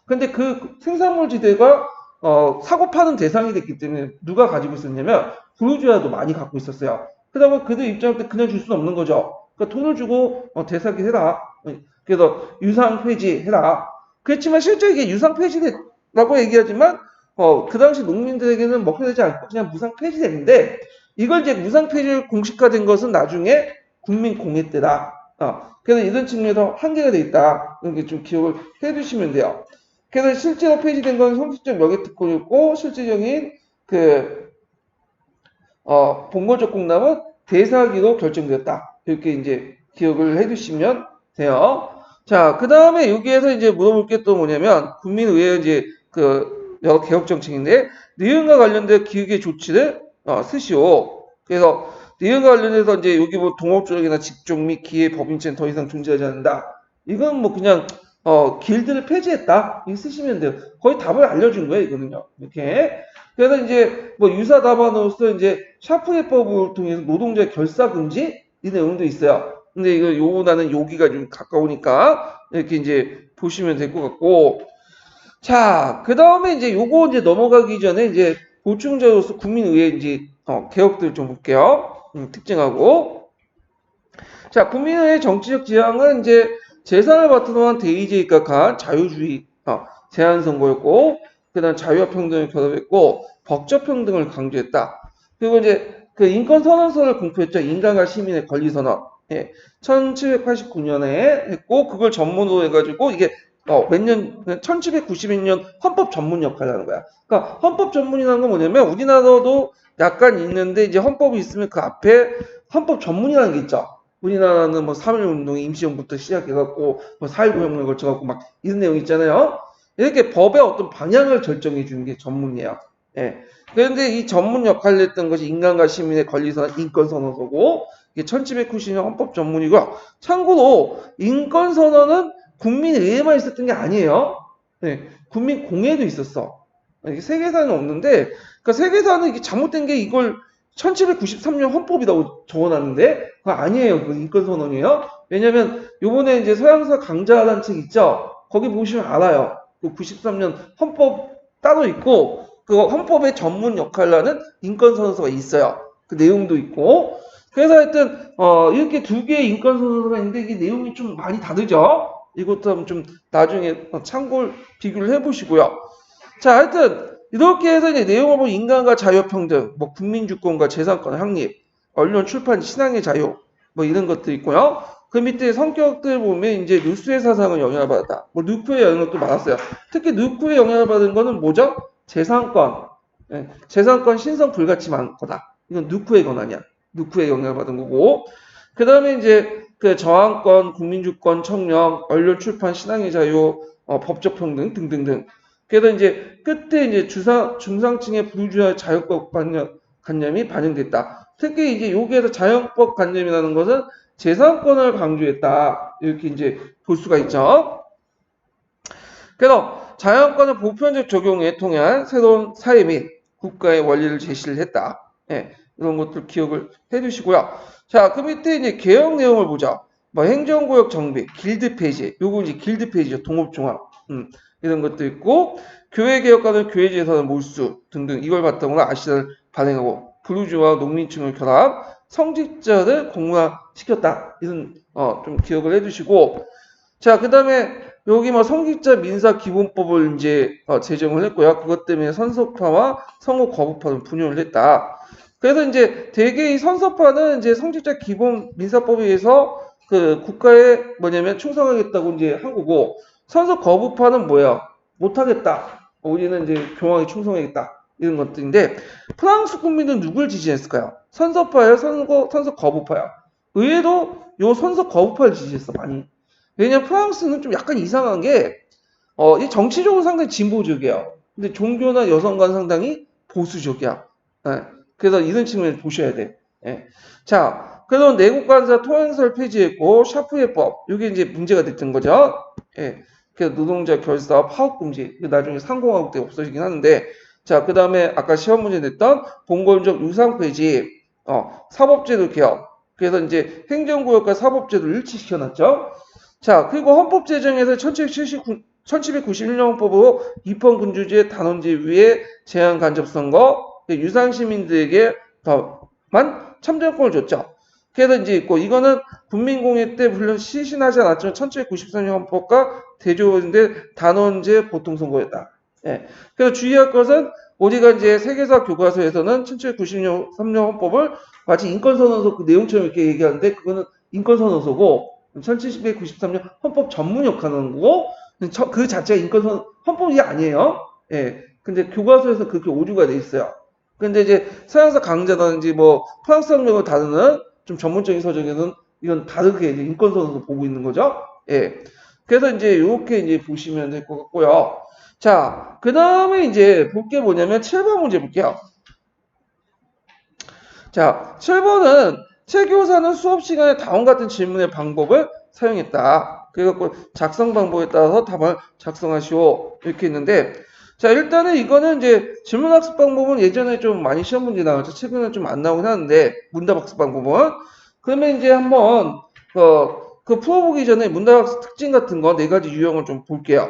[SPEAKER 1] 근데 그 생산물 지대가 사고 파는 대상이 됐기 때문에 누가 가지고 있었냐면 부르주아도 많이 갖고 있었어요. 그러다 보면 그들 입장할 때 그냥 줄 수는 없는 거죠. 그러니까 돈을 주고 대사기 해라. 그래서 유상 폐지해라. 그렇지만 실제 이게 유상 폐지라고 얘기하지만 그 당시 농민들에게는 먹혀야 되지 않고 그냥 무상 폐지됐는데 이걸 이제 무상 폐지 공식화된 것은 나중에 국민 공회 때다. 그래서 이런 측면에서 한계가 돼 있다. 이렇게 좀 기억을 해두시면 돼요. 그래서 실제로 폐지된 건 형식적 명예특권이었고 실질적인 그 본거적 공납은 대사기로 결정되었다. 이렇게 이제 기억을 해두시면 돼요. 자, 그 다음에 여기에서 이제 물어볼 게 또 뭐냐면, 국민의회 이제 그 여러 개혁 정책인데, 니은과 관련된 기획의 조치를 쓰시오. 그래서 니은과 관련해서 이제 여기 뭐 동업조약이나 직종 및 기회 법인체는 더 이상 존재하지 않는다. 이건 뭐 그냥 길드를 폐지했다. 이거 쓰시면 돼요. 거의 답을 알려준 거예요, 이거는요. 이렇게. 그래서 이제 뭐 유사 답안으로서 이제 샤프해법을 통해서 노동자 결사 금지 이 내용도 있어요. 근데 이거 요거나는 여기가 좀 가까우니까 이렇게 이제 보시면 될 것 같고. 자, 그 다음에 이제 요거 이제 넘어가기 전에 이제 보충자로서 국민의회 이제 개혁들 좀 볼게요. 특징하고. 자, 국민의회 정치적 지향은 이제 재산을 바탕으로 한 대의제에 입각한 자유주의 제한 선거였고, 그다음 자유와 평등을 결합했고 법적 평등을 강조했다. 그리고 이제 그 인권 선언서를 공표했죠. 인간과 시민의 권리 선언. 1789년에 했고 그걸 전문으로 해가지고 이게 몇 년, 1792년 헌법 전문 역할을 하는 거야. 그러니까 헌법 전문이라는 건 뭐냐면 우리나라도 약간 있는데 이제 헌법이 있으면 그 앞에 헌법 전문이라는 게 있죠. 우리나라는 뭐 3.1운동 임시정부부터 시작해갖고 뭐 4.19 혁명을 거쳐갖고 막 이런 내용 있잖아요. 이렇게 법의 어떤 방향을 결정해 주는 게 전문이에요. 예. 그런데 이 전문 역할을 했던 것이 인간과 시민의 권리선언, 인권선언서고 이게 1790년 헌법 전문이고 참고로 인권선언은 국민의회만 있었던 게 아니에요. 네. 국민공회도 있었어. 이게 세계사는 없는데 그러니까 세계사는 이게 잘못된 게 이걸 1793년 헌법이라고 적어놨는데 그거 아니에요. 그 인권선언이에요. 왜냐면 요번에 이제 서양사 강자라는 책 있죠. 거기 보시면 알아요. 그 93년 헌법 따로 있고 그 헌법의 전문 역할을 하는 인권선언서가 있어요. 그 내용도 있고 그래서 하여튼 이렇게 두 개의 인권선언서가 있는데 이게 내용이 좀 많이 다르죠. 이것도 한번 좀 나중에 참고를 비교를 해보시고요. 자, 하여튼 이렇게 해서 이제 내용을 보면 인간과 자유평등, 뭐 국민주권과 재산권 확립, 언론 출판 신앙의 자유, 뭐 이런 것도 있고요. 그 밑에 성격들 보면 이제 누수의 사상을 영향을 받았다. 뭐 누크의 영향도 많았어요. 특히 누크의 영향을 받은 거는 뭐죠? 재산권. 예, 재산권 신성 불가침한 거다. 이건 누크의 권한이야. 누크의 영향을 받은 거고. 그 다음에 이제 그 저항권, 국민주권, 청렴, 언론 출판, 신앙의 자유, 법적 평등 등등등. 그래서 이제 끝에 이제 중상층의 부주의 자유법 관념이 반영됐다. 특히 이제 여기에서 자유법 관념이라는 것은 재산권을 강조했다. 이렇게 이제 볼 수가 있죠. 그래서 자유권을 보편적 적용에 통한 새로운 사회 및 국가의 원리를 제시를 했다. 예, 이런 것들 기억을 해두시고요. 자, 그 밑에 이제 개혁 내용을 보자. 뭐 행정구역 정비, 길드 폐지, 요거 이제 길드 폐지죠. 동업종합, 이런 것도 있고, 교회 개혁과는 교회 재산의 몰수 등등 이걸 바탕으로 아시아를 발행하고 부르주아 농민층을 결합, 성직자를 공무화시켰다. 이런 좀 기억을 해두시고, 자, 그 다음에 여기 뭐 성직자 민사 기본법을 이제 제정을 했고요. 그것 때문에 선서파와 선거 거부파는 분열을 했다. 그래서 이제 대개 이 선서파는 이제 성직자 기본 민사법에 의해서 그 국가에 뭐냐면 충성하겠다고 이제 한 거고, 선서 거부파는 뭐야? 못하겠다. 우리는 이제 교황에 충성하겠다. 이런 것들인데, 프랑스 국민은 누굴 지지했을까요? 선서파예요? 선서 거부파요? 의외로 요 선서 거부파를 지지했어, 많이. 왜냐면 프랑스는 좀 약간 이상한 게, 이 정치적으로 상당히 진보적이에요. 근데 종교나 여성관 상당히 보수적이야. 예. 그래서 이런 측면을 보셔야 돼. 예. 자, 그래서 내국간사 통행서를 폐지했고, 샤프의법, 이게 이제 문제가 됐던 거죠. 예. 그래서 노동자 결사, 파업 금지, 나중에 상공화국 때 없어지긴 하는데, 자, 그 다음에 아까 시험 문제 냈던 봉건적 유상 폐지, 사법제도 개혁. 그래서 이제 행정구역과 사법제도를 일치시켜놨죠. 자, 그리고 헌법 제정에서 1791년 헌법으로 입헌군주제 단원제 위에 제한 간접 선거, 유상 시민들에게만 참정권을 줬죠. 그래서 이제 있고 이거는 국민공회 때 물론 시신하지 않았지만 1793년 헌법과 대조인데 단원제 보통선거였다. 예. 그래서 주의할 것은 우리가 이제 세계사 교과서에서는 1790년 3년 헌법을 마치 인권선언서 그 내용처럼 이렇게 얘기하는데 그거는 인권선언서고 1793년 헌법 전문 역할하는 거고 그 자체가 인권선 헌법이 아니에요. 예. 근데 교과서에서 그렇게 오류가 돼 있어요. 근데 이제 서양사 강좌라든지 뭐 프랑스 학령을 다루는 좀 전문적인 서적에는 이건 다르게 이제 인권선언서 보고 있는 거죠. 예. 그래서 이제 이렇게 이제 보시면 될 것 같고요. 자, 그 다음에 이제 볼 게 뭐냐면 7번 문제 볼게요. 자, 7번은 최교사는 수업 시간에 다음 같은 질문의 방법을 사용했다. 그래갖고 작성 방법에 따라서 답을 작성하시오. 이렇게 했는데, 자, 일단은 이거는 이제 질문 학습 방법은 예전에 좀 많이 시험 문제 나왔죠. 최근에 좀 안 나오긴 하는데, 문답 학습 방법은. 그러면 이제 한번, 그 풀어보기 전에 문답 학습 특징 같은 거 네 가지 유형을 좀 볼게요.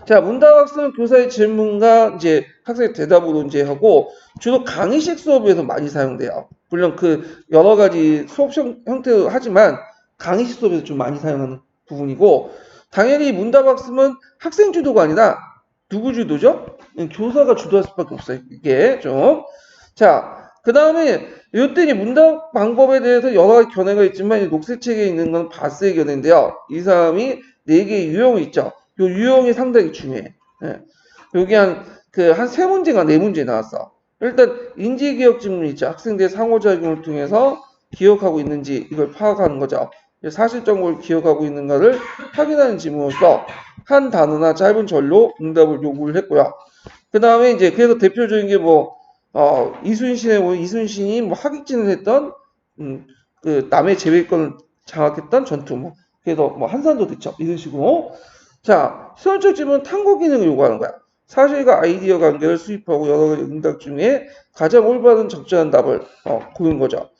[SPEAKER 1] 자, 문답학습은 교사의 질문과 이제 학생의 대답으로 이제 하고 주로 강의식 수업에서 많이 사용돼요. 물론 그 여러 가지 수업 형태로 하지만 강의식 수업에서 좀 많이 사용하는 부분이고 당연히 문답학습은 학생 주도가 아니라 누구 주도죠? 교사가 주도할 수밖에 없어요. 이게 좀. 자, 그 다음에 이때 이 문답 방법에 대해서 여러 가지 견해가 있지만 녹색책에 있는 건 바스의 견해인데요. 이 사람이 4개의 유형이 있죠. 요 유형이 상당히 중요해. 예. 여기 한 세 문제가 네 문제 나왔어. 일단 인지기억 질문 있죠. 학생들의 상호작용을 통해서 기억하고 있는지 이걸 파악하는 거죠. 사실 정보를 기억하고 있는가를 확인하는 질문으로서 한 단어나 짧은 절로 응답을 요구를 했고요. 그 다음에 이제 그래서 대표적인 게 뭐 이순신이 뭐 하객진을 했던 그 남의 제외권을 장악했던 전투 뭐 그래서 뭐 한산도 됐죠. 이런 식으로. 자, 수학적 질문은 탐구 기능을 요구하는 거야. 사실과 아이디어 관계를 수입하고 여러 가지 응답 중에 가장 올바른 적절한 답을 고른 거죠.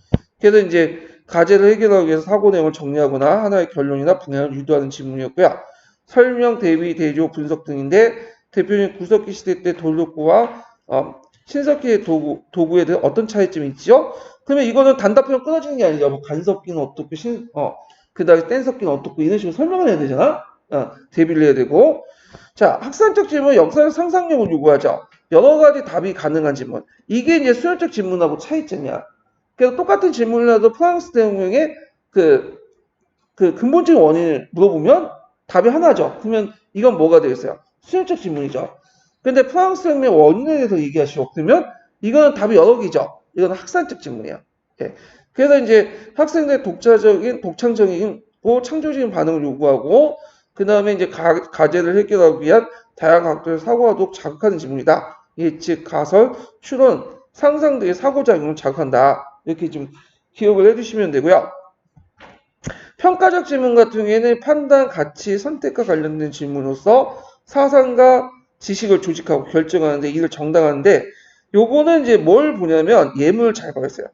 [SPEAKER 1] 그래서 이제 과제를 해결하기 위해서 사고 내용을 정리하거나 하나의 결론이나 방향을 유도하는 질문이었고요. 설명, 대비, 대조, 분석 등인데 대표적인 구석기 시대 때 돌격구와 신석기의 도구에 대해 어떤 차이점이 있죠? 그러면 이거는 단답형 끊어지는 게 아니죠. 뭐 간섭기는 어떻고 그다음에 뗀석기는 어떻고 이런 식으로 설명을 해야 되잖아. 대비를 해야 되고. 자, 학산적 질문, 역사적 상상력을 요구하죠. 여러 가지 답이 가능한 질문. 이게 이제 수열적 질문하고 차이점이야. 그래서 똑같은 질문을 해도 프랑스 대통령의 그, 그 근본적인 원인을 물어보면 답이 하나죠. 그러면 이건 뭐가 되겠어요? 수용적 질문이죠. 근데 프랑스 혁명 원인에 대해서 얘기하시오. 그러면 이거는 답이 여러 개죠. 이건 학산적 질문이에요. 예. 그래서 이제 학생들의 독자적인, 독창적인, 창조적인 반응을 요구하고, 그 다음에 이제 과제를 해결하기 위한 다양한 각도의 사고와도 자극하는 질문이다. 이 즉, 가설, 추론, 상상 등의 사고작용을 자극한다. 이렇게 좀 기억을 해주시면 되고요. 평가적 질문 같은 경우에는 판단, 가치, 선택과 관련된 질문으로서 사상과 지식을 조직하고 결정하는데 이를 정당하는데 요거는 이제 뭘 보냐면 예문을 잘 봐야겠어요.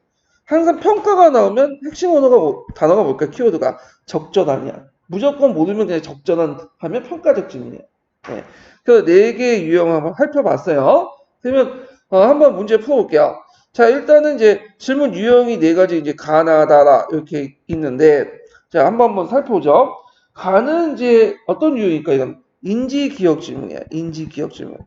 [SPEAKER 1] 항상 평가가 나오면 핵심 언어가 단어가 뭘까? 키워드가 적절하냐. 무조건 모르면 그냥 적절한 하면 평가적 질문이에요. 네. 그래서 4개의 유형 한번 살펴봤어요. 그러면 한번 문제 풀어볼게요. 자, 일단은 이제 질문 유형이 4가지 이제 가나다라 이렇게 있는데 자, 한번 살펴보죠. 가는 이제 어떤 유형일까? 이건 인지 기억 질문이야. 인지 기억 질문.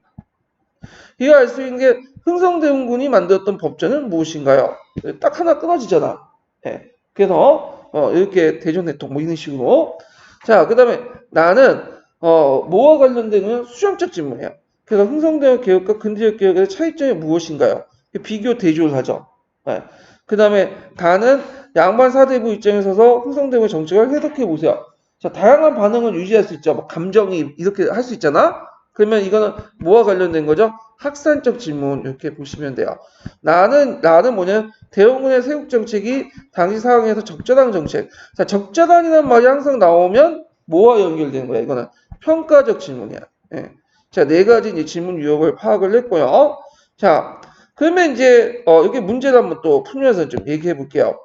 [SPEAKER 1] 이거 알 수 있는 게 흥성대원군이 만들었던 법전은 무엇인가요? 딱 하나 끊어지잖아. 예. 그래서 이렇게 대전대통 뭐 이런 식으로. 자, 그다음에 나는 뭐와 관련된 수렴적 질문이야. 그래서 흥성대원 개혁과 근대적 개혁의 차이점이 무엇인가요? 비교 대조를 하죠. 예. 그다음에 다는 양반 사대부 입장에 서서 흥성대원의 정책을 해석해 보세요. 자, 다양한 반응을 유지할 수 있죠. 뭐 감정이 이렇게 할 수 있잖아. 그러면 이거는 뭐와 관련된 거죠? 학산적 질문 이렇게 보시면 돼요. 나는 뭐냐? 대원군의 세국 정책이 당시 상황에서 적절한 정책. 자, 적절한이라는 말이 항상 나오면 뭐와 연결되는 거야? 이거는 평가적 질문이야. 예. 자, 4가지 이제 질문 유형을 파악을 했고요. 자, 그러면 이제 여기 문제를 한번 또 풀면서 좀 얘기해 볼게요.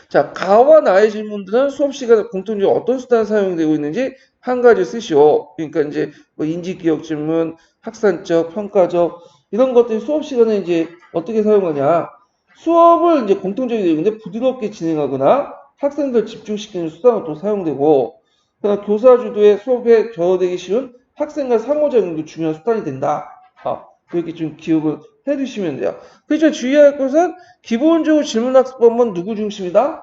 [SPEAKER 1] 자, 가와 나의 질문들은 수업 시간에 공통적으로 어떤 수단을 사용되고 있는지 한 가지 쓰시오. 그러니까 이제 뭐 인지 기억 질문, 학산적, 평가적 이런 것들이 수업 시간에 이제 어떻게 사용하냐? 수업을 이제 공통적인 내용인데 부드럽게 진행하거나 학생들 집중시키는 수단으로 또 사용되고, 그다음 교사 주도의 수업에 겨어되기 쉬운 학생과 상호작용도 중요한 수단이 된다. 이렇게 좀 기억을 해두시면 돼요. 그렇죠. 주의할 것은 기본적으로 질문학습법은 누구 중심이다?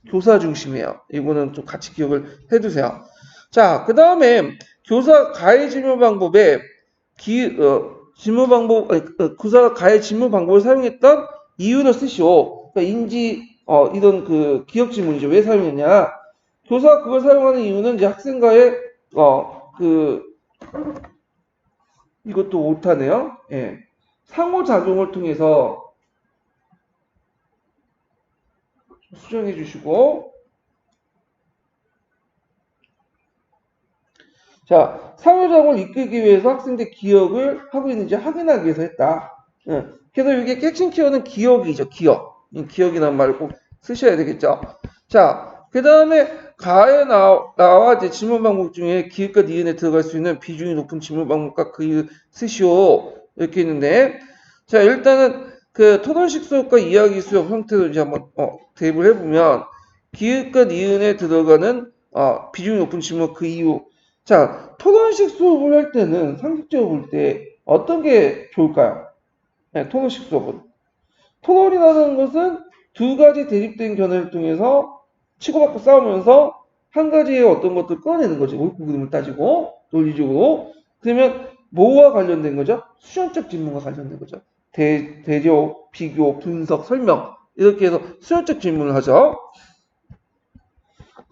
[SPEAKER 1] 교사 중심이에요. 이거는 좀 같이 기억을 해두세요. 자, 그 다음에 교사 가해 질문 방법에 질문 방법, 교사 가해 질문 방법을 사용했던 이유를 쓰시오. 그러니까 이런 그 기억 질문이죠. 왜 사용했냐? 교사가 그걸 사용하는 이유는 이제 학생과의 그 이것도 오타네요. 예. 상호작용을 통해서 수정해 주시고, 자, 상호작용을 이끌기 위해서 학생들 기억을 하고 있는지 확인하기 위해서 했다. 예. 그래서 이게 핵심 키워드는 기억이죠. 기억. 이 기억이란 말을 꼭 쓰셔야 되겠죠. 자, 그 다음에 가에 나와 이제 질문 방법 중에 기획과 니은에 들어갈 수 있는 비중이 높은 질문 방법과 그 이유 쓰시오. 이렇게 있는데, 자, 일단은 그 토론식 수업과 이야기 수업 형태로 이제 한번 대입을 해보면 기획과 니은에 들어가는 비중이 높은 질문 그 이유. 자, 토론식 수업을 할 때는 상식적으로 볼 때 어떤 게 좋을까요? 네, 토론식 수업은. 토론이라는 것은 2가지 대립된 견해를 통해서 치고받고 싸우면서 한 가지의 어떤 것들을 끌어내는 거지. 옳고 그름을 따지고 논리적으로. 그러면 뭐와 관련된 거죠? 수련적 질문과 관련된 거죠. 대조, 비교, 분석, 설명 이렇게 해서 수련적 질문을 하죠.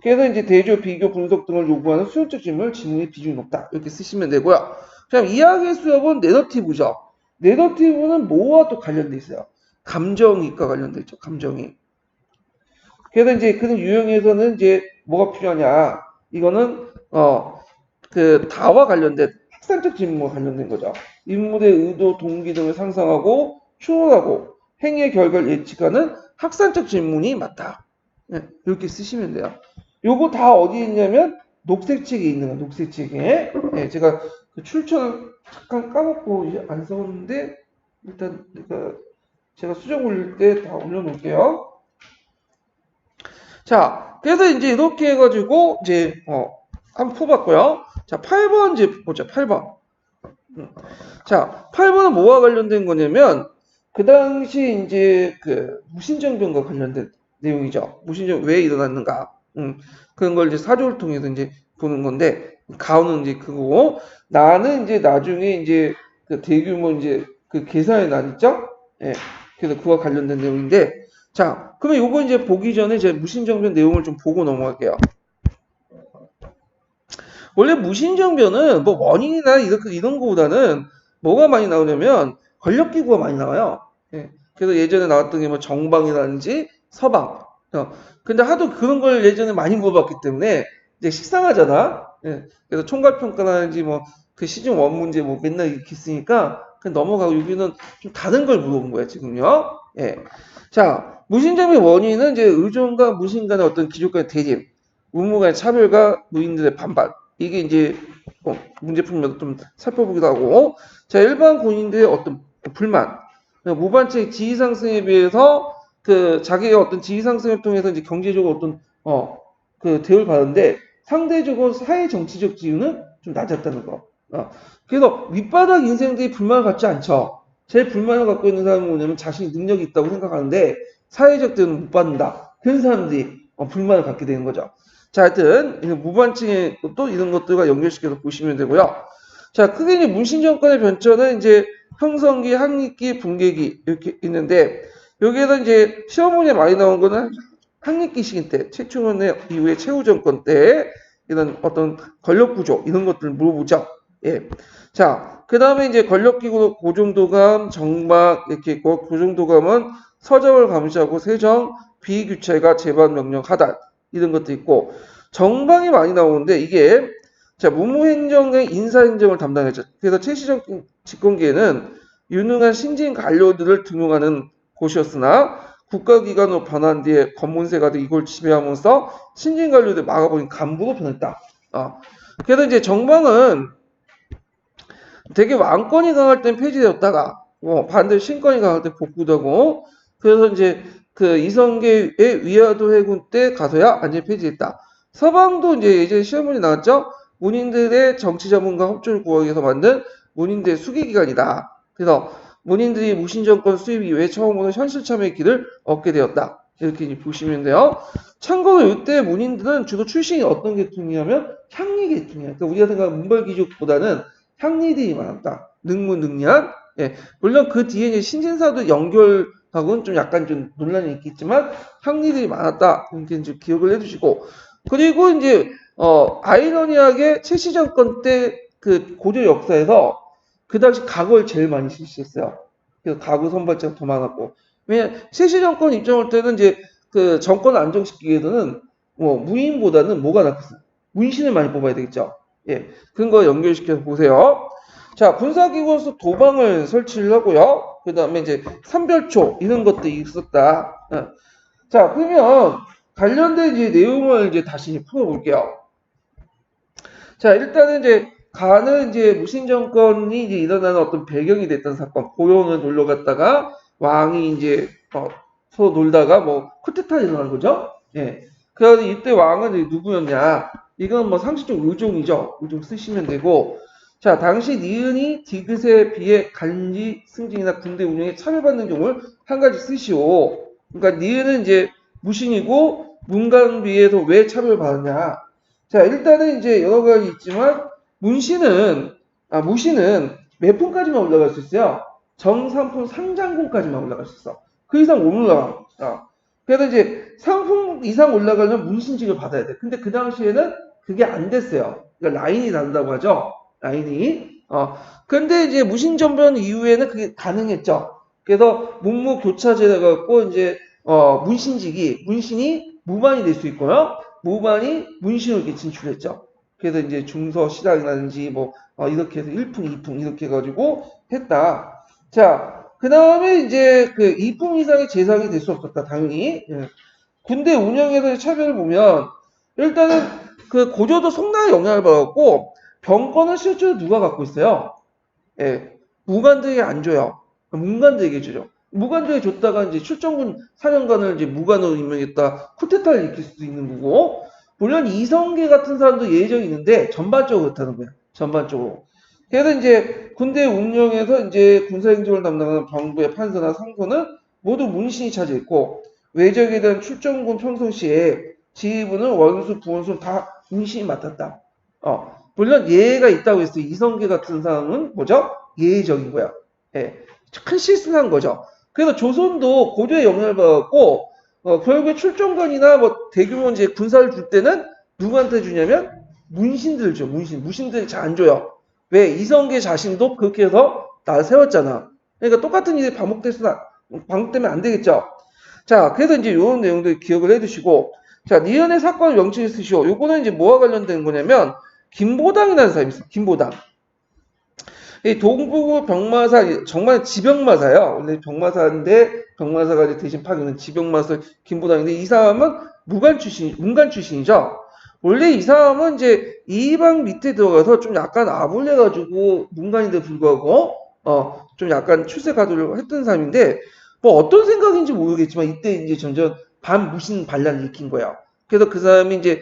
[SPEAKER 1] 그래서 이제 대조, 비교, 분석 등을 요구하는 수요적 질문을 질문의 비중이 높다. 이렇게 쓰시면 되고요. 그럼 이야기 수업은 내러티브죠. 내러티브는 뭐와 또 관련돼 있어요? 감정이익과 관련돼 있죠. 감정이익. 그래서 이제 그런 유형에서는 이제 뭐가 필요하냐? 이거는 그 다와 관련된 학산적 질문과 관련된 거죠. 인물의 의도, 동기 등을 상상하고 추론하고 행위의 결과를 예측하는 학산적 질문이 맞다. 네, 이렇게 쓰시면 돼요. 요거 다 어디에 있냐면 녹색책에 있는 거예요. 녹색책에. 네, 제가 그 출처를 잠깐 까먹고 이제 안 써봤는데 일단 제가 수정 올릴 때 다 올려놓을게요. 자, 그래서 이제 이렇게 해가지고 이제 한번 풀어봤고요. 자, 8번 이제 보자. 8번. 자, 8번은 뭐와 관련된 거냐면 그 당시 이제 그 무신정변과 관련된 내용이죠. 무신전 왜 일어났는가? 그런 걸 이제 사조를 통해서 이제 보는 건데 가오는 이제 그거고 나는 이제 나중에 이제 그 대규모 이제 그 계산의 난 있죠? 예. 그래서 그와 관련된 내용인데 자, 그러면 요거 이제 보기 전에 이제 무신정변 내용을 좀 보고 넘어갈게요. 원래 무신정변은 뭐 원인이나 이런 거보다는 뭐가 많이 나오냐면 권력기구가 많이 나와요. 예. 그래서 예전에 나왔던 게 뭐 정방이라든지 서방. 근데 하도 그런 걸 예전에 많이 물어봤기 때문에 이제 식상하잖아. 예. 그래서 총괄평가라든지 뭐 그 시중 원 문제 뭐 맨날 이렇게 쓰니까 그냥 넘어가고 여기는 좀 다른 걸 물어본 거야 지금요. 예. 자, 무신정변의 원인은 이제 의존과 무신 간의 어떤 기존 간의 대립, 문무 간의 차별과 무인들의 반발. 이게 이제 문제 풀면서 좀 살펴보기도 하고 자 일반 군인들의 어떤 불만 무반책 지위 상승에 비해서 그 자기의 어떤 지위 상승을 통해서 이제 경제적으로 어떤 그 대우를 받는데 상대적으로 사회 정치적 지위는 좀 낮았다는 거. 그래서 밑바닥 인생들이 불만을 갖지 않죠. 제일 불만을 갖고 있는 사람은 뭐냐면 자신이 능력이 있다고 생각하는데 사회적 대우는 못 받는다. 그런 사람들이 불만을 갖게 되는 거죠. 자, 하여튼 무반증의 또 이런 것들과 연결시켜서 보시면 되고요. 자, 크게 이제 문신 정권의 변천은 이제 형성기, 학립기, 분계기 이렇게 있는데 여기에서 이제 시험 문제 많이 나온 거는 학립기 시기 때, 최충원 이후에 최후 정권 때 이런 어떤 권력 구조 이런 것들을 물어보죠. 예. 자, 그 다음에 이제 권력기구 고정도감, 정막 이렇게 있고 고정도감은 서적을 감시하고 세정, 비규체가 재반 명령 하단 이런 것도 있고 정방이 많이 나오는데 이게 자 문무행정의 인사행정을 담당했죠. 그래서 최시정 집권기에는 유능한 신진 관료들을 등용하는 곳이었으나 국가기관으로 변한 뒤에 검문세가 이걸 지배하면서 신진 관료들 막아버린 간부로 변했다. 그래서 이제 정방은 되게 왕권이 강할 땐 폐지되었다가 반대로 신권이 강할 때 복구되고 그래서 이제 그 이성계의 위화도 해군 때 가서야 완전히 폐지했다. 서방도 이제 예전에 시험문이 나왔죠. 문인들의 정치 자문과 협조를 구하기 위해서 만든 문인들의 수기기관이다. 그래서 문인들이 무신정권 수입 이후에 처음으로 현실 참여의 길을 얻게 되었다. 이렇게 보시면 돼요. 참고로 이때 문인들은 주로 출신이 어떤 계통이냐면 향리 계통이야. 그러니까 우리가 생각하는 문벌귀족보다는 향리들이 많았다. 능문능리한. 예. 물론 그 뒤에 이제 신진사도 연결하고는 좀 약간 좀 논란이 있겠지만 향리들이 많았다. 이렇게 좀 기억을 해주시고 그리고 이제 아이러니하게 최씨 정권 때 그 고려 역사에서 그 당시 가구를 제일 많이 실시했어요. 그래서 가구 선발자가 더 많았고 왜냐 최씨 정권 입장할 때는 이제 그 정권을 안정시키기 위해서는 뭐 무인보다는 뭐가 낫겠어요? 문신을 많이 뽑아야 되겠죠. 예, 그런 거 연결시켜서 보세요. 자, 군사기구로서 도방을 설치를 하고요. 그 다음에 이제 삼별초 이런 것들이 있었다. 자, 그러면 관련된 이제 내용을 이제 다시 풀어볼게요. 자, 일단은 이제 가는 이제 무신 정권이 이제 일어나는 어떤 배경이 됐던 사건, 고용을 놀러 갔다가 왕이 이제 서로 놀다가 뭐 쿠데타가 일어난 거죠. 예. 그래서 이때 왕은 이제 누구였냐? 이건 뭐 상식적 의종이죠. 의종 쓰시면 되고. 자, 당시 니은이 디귿에 비해 간지 승진이나 군대 운영에 참여받는 경우를 한 가지 쓰시오. 그러니까 니은은 이제 무신이고 문간비에서 왜 참여를 받았냐? 자, 일단은 이제 여러 가지 있지만 무신은 몇 분까지만 올라갈 수 있어요. 정상품 상장군까지만 올라갈 수 있어. 그 이상 못 올라가. 그래서 이제 상품 이상 올라가려면 문신직을 받아야 돼. 근데 그 당시에는 그게 안 됐어요. 그러니까 라인이 다르다고 하죠. 라인이. 근데 이제 무신전변 이후에는 그게 가능했죠. 그래서 문무교차제가 갖고 이제 문신이 무반이 될 수 있고요. 무반이 문신으로 이렇게 진출했죠. 그래서 이제 중서 시당이라든지 뭐 이렇게 해서 1풍, 2풍 이렇게 해가지고 했다. 자, 그 다음에 이제 그 2풍 이상의 재상이 될 수 없었다. 당연히. 예. 군대 운영에서의 차별을 보면 일단은 그 고조도 상당히 영향을 받았고 병권은 실제로 누가 갖고 있어요? 예. 무관들에게 안 줘요. 문관들에게 주죠. 무관들에게 줬다가 이제 출정군 사령관을 이제 무관으로 임명했다. 쿠데타를 일으킬 수도 있는 거고 물론 이성계 같은 사람도 예정이 있는데 전반적으로 그렇다는 거예요. 전반적으로. 그래서 이제 군대 운영에서 이제 군사행정을 담당하는 병부의 판사나 상소는 모두 문신이 차지했고 외적에 대한 출정군 평상시에 지휘부는 원수, 부원수 다 문신이 맡았다. 물론 예외가 있다고 했어요. 이성계 같은 상황은 뭐죠? 예외적인 거야. 예, 큰 실수를 한 거죠. 그래서 조선도 고려의 영향을 받았고, 결국에 출정관이나 뭐 대규모 이제 군사를 줄 때는 누구한테 주냐면 문신들 줘. 무신들이 잘 안 줘요. 왜? 이성계 자신도 그렇게 해서 나를 세웠잖아. 그러니까 똑같은 일이 반복되면 안 되겠죠. 자, 그래서 이제 이런 내용들 기억을 해두시고, 자, 니은의 사건을 명칭에 쓰시오. 요거는 이제 뭐와 관련된 거냐면, 김보당이라는 사람이 있어. 김보당. 이 동부구 병마사, 정말 지병마사야. 원래 병마사인데, 병마사가 이제 대신 파견은 지병마사 김보당인데, 이 사람은 문관 출신이죠. 원래 이 사람은 이제 이방 밑에 들어가서 좀 약간 아불려가지고 문관인데 불구하고, 좀 약간 출세 가도를 했던 사람인데, 뭐 어떤 생각인지 모르겠지만, 이때 이제 점점 반무신 반란을 일으킨 거예요. 그래서 그 사람이 이제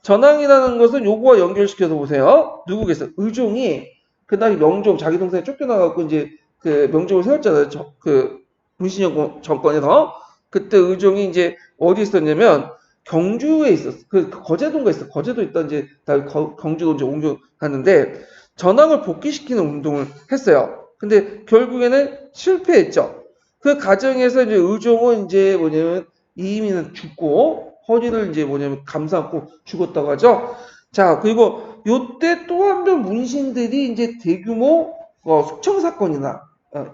[SPEAKER 1] 전항이라는 것은 요거와 연결시켜서 보세요. 누구겠어? 의종이 그다음에 명종 자기 동생이 쫓겨나갖고 이제 그 명종을 세웠잖아요. 그 문신영 정권에서 그때 의종이 이제 어디 있었냐면 경주에 있었어. 그 거제도인가 있어. 거제도 있다 이제 경주로 이제 옮겨갔는데 전황을 복귀시키는 운동을 했어요. 근데 결국에는 실패했죠. 그 과정에서 이제 의종은 이제 뭐냐면 이민은 죽고 허리를 이제 뭐냐면 감싸고 죽었다고 하죠. 자, 그리고 요때 또 한 번 문신들이 이제 대규모 숙청 사건이나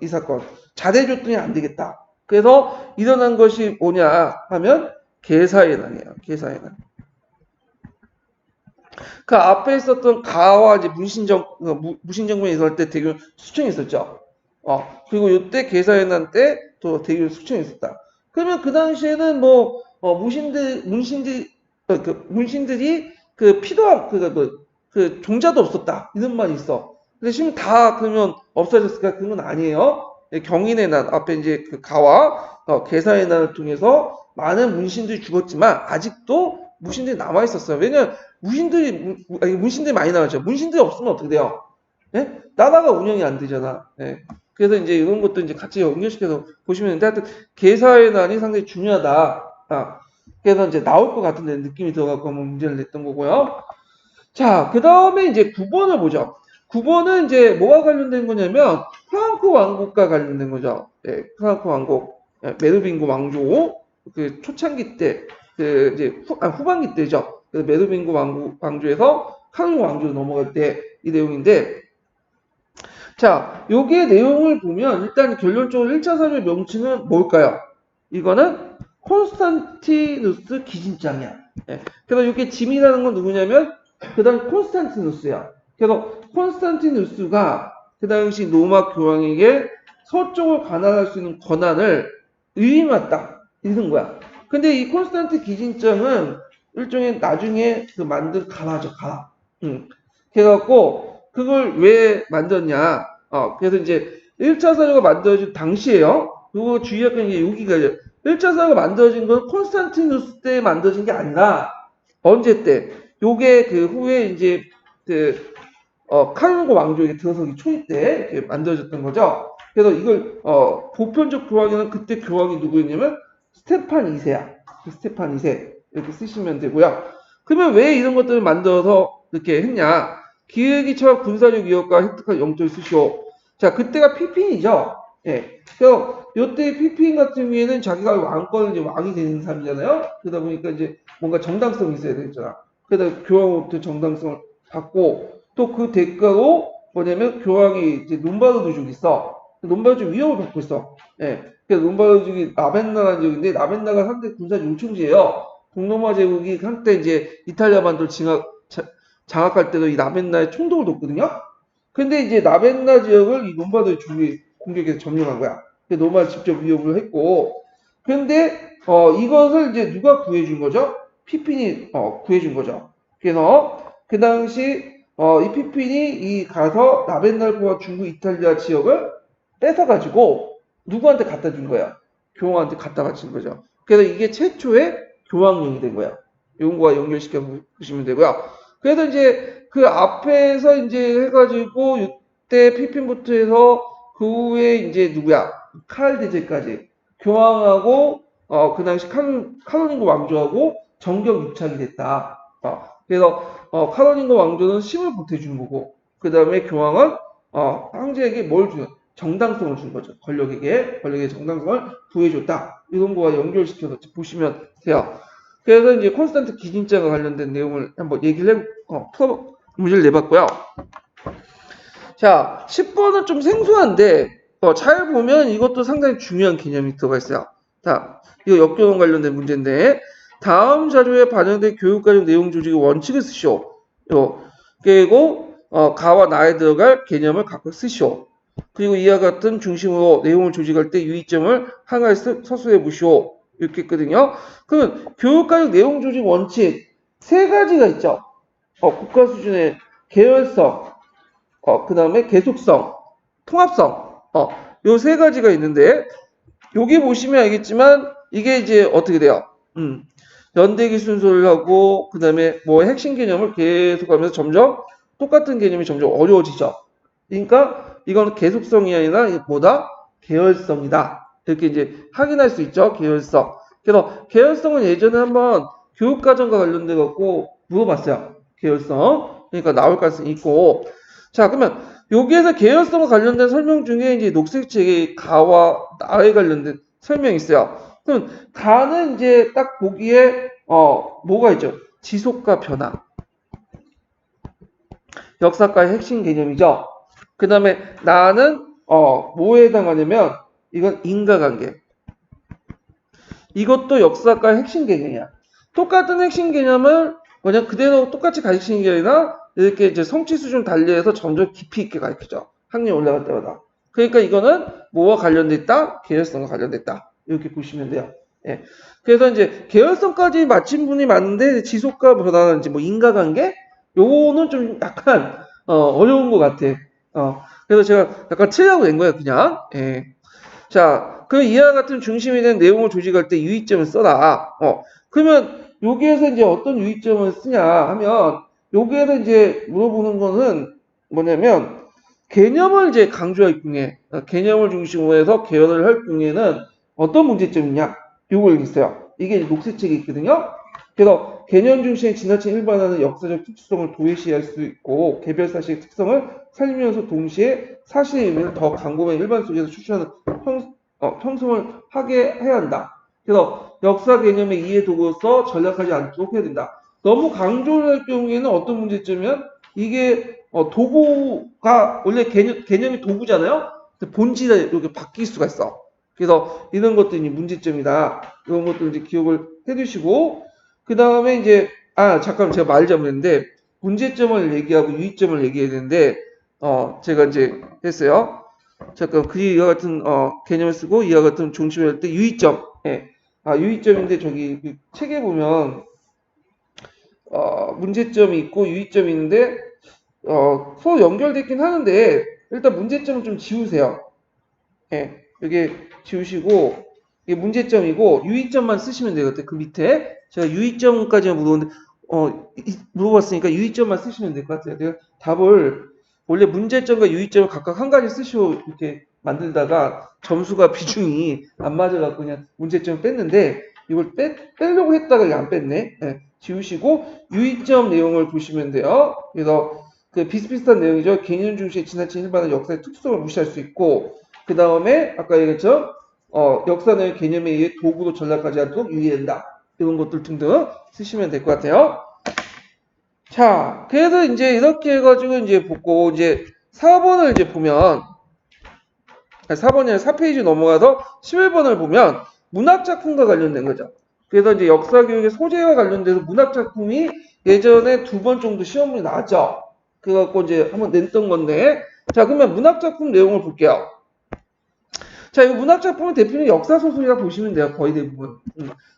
[SPEAKER 1] 이 사건 잘해줬더니 안 되겠다. 그래서 일어난 것이 뭐냐 하면 개사의 난이에요. 개사의 난. 그 앞에 있었던 가와 이제 무신정권이 있을 때 대규모 숙청이 있었죠. 그리고 요때 개사의 난 때 또 대규모 숙청이 있었다. 그러면 그 당시에는 뭐 문신들이 그 피도 그 종자도 없었다 이런 말이 있어. 근데 지금 다 그러면 없어졌을까? 그건 아니에요. 경인의 난 앞에 이제 그 가와 개사의 난을 통해서 많은 문신들이 죽었지만 아직도 문신들이 남아 있었어요. 왜냐면 문신들이 많이 나왔죠. 문신들이 없으면 어떻게 돼요? 예? 나라가 운영이 안 되잖아. 예. 그래서 이제 이런 것도 이제 같이 연결시켜서 보시면 되는데 하여튼 개사의 난이 상당히 중요하다. 그래서 이제 나올 것 같은데 느낌이 들어가고 한번 문제를 냈던 거고요. 자, 그 다음에 이제 9번을 보죠. 9번은 이제 뭐가 관련된 거냐면 프랑크 왕국과 관련된 거죠. 예, 프랑크 왕국, 메르빙고 왕조, 그 초창기 때, 그 이제 후반기 때죠. 그래서 메르빙고 왕조에서 카누 왕조로 넘어갈 때 이 내용인데, 자, 요게 내용을 보면 일단 결론적으로 1차 사료의 명칭은 뭘까요? 이거는 콘스탄티누스 기진장이야. 예. 그래서 이게 짐이라는 건 누구냐면 그 다음 콘스탄티누스야. 그래서 콘스탄티누스가 그 당시 로마 교황에게 서쪽을 관할할 수 있는 권한을 위임했다. 이런 거야. 근데 이 콘스탄티 기진장은 일종의 나중에 그 만든 가라죠, 가라. 그래갖고 그걸 왜 만들었냐? 그래서 이제 1차 사료가 만들어진 당시에요. 그거 주의할 건 이게 여기가 1차 사료가 만들어진 건 콘스탄티누스 때 만들어진 게 아니라 언제 때? 요게 그 후에 이제 그 카르고 왕조에게 들어서기 초기 때 이렇게 만들어졌던 거죠. 그래서 이걸 보편적 교황에는 그때 교황이 누구였냐면 스테판 2세야. 스테판 2세 이렇게 쓰시면 되고요. 그러면 왜 이런 것들을 만들어서 이렇게 했냐? 기획이 처 군사력 위협과 획득한 영토를 쓰시오. 자, 그때가 피핀이죠. 예. 그래서 요때 피핀 같은 경우에는 자기가 왕권을 이제 왕이 되는 사람이잖아요. 그러다 보니까 이제 뭔가 정당성이 있어야 되잖아. 그래서 교황으로부터 정당성을 받고 또 그 대가로 뭐냐면 교황이 이제 롬바르드족이 있어. 롬바르드족 위협을 받고 있어. 예. 그래서 롬바르드족이 라벤나라는 지역인데 라벤나가 상대 군사 요충지예요. 동로마 제국이 한때 이제 이탈리아 반도를 장악할 때도 이 라벤나에 총독을 뒀거든요. 근데 이제 라벤나 지역을 이 롬바르드족이 공격해서 점령한 거야. 로마를 직접 위협을 했고, 근데 이것을 이제 누가 구해준 거죠? 피핀이 구해준 거죠. 그래서 그 당시 이 피핀이 이 가서 라벤날포와 중국 이탈리아 지역을 뺏어가지고 누구한테 갖다 준 거야? 교황한테 갖다 바친 거죠. 그래서 이게 최초의 교황령이 된 거야. 이런 거와 연결시켜 보시면 되고요. 그래서 이제 그 앞에서 이제 해가지고 이때 피핀부터 해서 그 후에 이제 누구야? 칼 대제까지 교황하고 그 당시 카롤린고 왕조하고 정경 유착이 됐다. 그래서 카롤린고 왕조는 힘을 보태준 거고, 그 다음에 교황은 황제에게 뭘 주는? 정당성을 준 거죠. 권력의 정당성을 부여해줬다. 이런 거와 연결시켜서 보시면 돼요. 그래서 이제 콘스탄트 기진장과 관련된 내용을 한번 얘기를 문제를 내봤고요. 자, 10번은 좀 생소한데, 잘 보면 이것도 상당히 중요한 개념이 들어가 있어요. 자, 이거 역교원 관련된 문제인데, 다음 자료에 반영된 교육과정 내용 조직의 원칙을 쓰시오. 그리고 가와 나에 들어갈 개념을 각각 쓰시오. 그리고 이와 같은 중심으로 내용을 조직할 때 유의점을 하나에 서술해 보시오. 이렇게 했거든요. 그러면 교육과정 내용 조직 원칙 세 가지가 있죠. 국가 수준의 계열성, 그 다음에 계속성, 통합성, 요 세 가지가 있는데, 여기 보시면 알겠지만, 이게 이제 어떻게 돼요? 연대기 순서를 하고, 그 다음에 뭐 핵심 개념을 계속하면서 점점 똑같은 개념이 점점 어려워지죠. 그러니까 이건 계속성이 아니라 뭐다? 계열성이다. 이렇게 이제 확인할 수 있죠. 계열성. 그래서 계열성은 예전에 한번 교육과정과 관련돼 갖고 물어봤어요. 계열성. 그러니까 나올 가능성이 있고. 자, 그러면 여기에서 계열성과 관련된 설명 중에 이제 녹색책의 가와 나에 관련된 설명이 있어요. 그럼 가는 이제 딱 보기에 뭐가 있죠? 지속과 변화. 역사과의 핵심 개념이죠. 그 다음에 나는 뭐에 해당하냐면 이건 인과관계. 이것도 역사과의 핵심 개념이야. 똑같은 핵심 개념을 그냥 그대로 똑같이 가르치는 게 아니라 이렇게 이제 성취 수준 달리해서 점점 깊이 있게 가르치죠. 학년 올라갈 때마다. 그러니까 이거는 뭐와 관련돼 있다? 계열성과 관련돼 있다. 이렇게 보시면 돼요. 예. 그래서 이제 계열성까지 맞힌 분이 많은데 지속과 변화는 이제 뭐 인과관계? 요거는 좀 약간 어려운 것 같아. 그래서 제가 약간 틀려고 낸 거예요, 그냥. 예. 자, 그럼 이와 같은 중심이 된 내용을 조직할 때 유의점을 써라. 그러면 여기에서 이제 어떤 유의점을 쓰냐 하면 여기에서 이제 물어보는 거는 뭐냐면 개념을 이제 강조할 경우에 개념을 중심으로 해서 개연을 할 경우에는 어떤 문제점이냐 요걸 있어요. 이게 녹색책이 있거든요. 그래서 개념 중심의 지나친 일반화는 역사적 특수성을 도외시할 수 있고 개별 사실의 특성을 살리면서 동시에 사실의 의미를 더 광범위한 일반 속에서 추출하는 형성을 하게 해야 한다. 그래서 역사 개념의 이해 도구로서 전략하지 않도록 해야 된다. 너무 강조를 할 경우에는 어떤 문제점이면 이게 도구가 원래 개념이 도구잖아요. 본질이 이렇게 바뀔 수가 있어. 그래서 이런 것들이 문제점이다. 이런 것들 이제 기억을 해두시고 그 다음에 이제 잠깐 제가 말 잘못했는데 문제점을 얘기하고 유의점을 얘기해야 되는데 제가 이제 했어요. 잠깐 이와 같은 개념을 쓰고 이와 같은 중심을 할 때 유의점. 예. 유의점인데 저기 그 책에 보면 문제점이 있고 유의점이 있는데 서로 연결되긴 하는데 일단 문제점은 좀 지우세요. 예. 여기 지우시고 이게 문제점이고 유의점만 쓰시면 되거든요. 그 밑에 제가 유의점까지만 물어봤는데 물어봤으니까 유의점만 쓰시면 될 것 같아요. 내가 답을 원래 문제점과 유의점을 각각 한 가지 쓰시고 이렇게 만들다가 점수가 비중이 안 맞아갖고 그냥 문제점 뺐는데 이걸 빼려고 했다가 안 뺐네. 예. 지우시고 유의점 내용을 보시면 돼요. 그래서 그 비슷비슷한 내용이죠. 개념 중심의 지나친 일반의 역사의 특성을 무시할 수 있고 그 다음에 아까 얘기했죠. 역사의 개념에 의해 도구로 전락하지 않도록 유의해야 된다. 이런 것들 등등 쓰시면 될 것 같아요. 자, 그래서 이제 이렇게 해가지고 이제 보고 이제 4번을 이제 보면 4번이 아니라 4페이지 넘어가서 11번을 보면 문학작품과 관련된 거죠. 그래서 이제 역사교육의 소재와 관련돼서 문학작품이 예전에 2번 정도 시험이 나왔죠. 그래갖고 이제 한번 냈던 건데 자, 그러면 문학작품 내용을 볼게요. 자, 이 문학작품의 대표는 역사소설이라 보시면 돼요. 거의 대부분.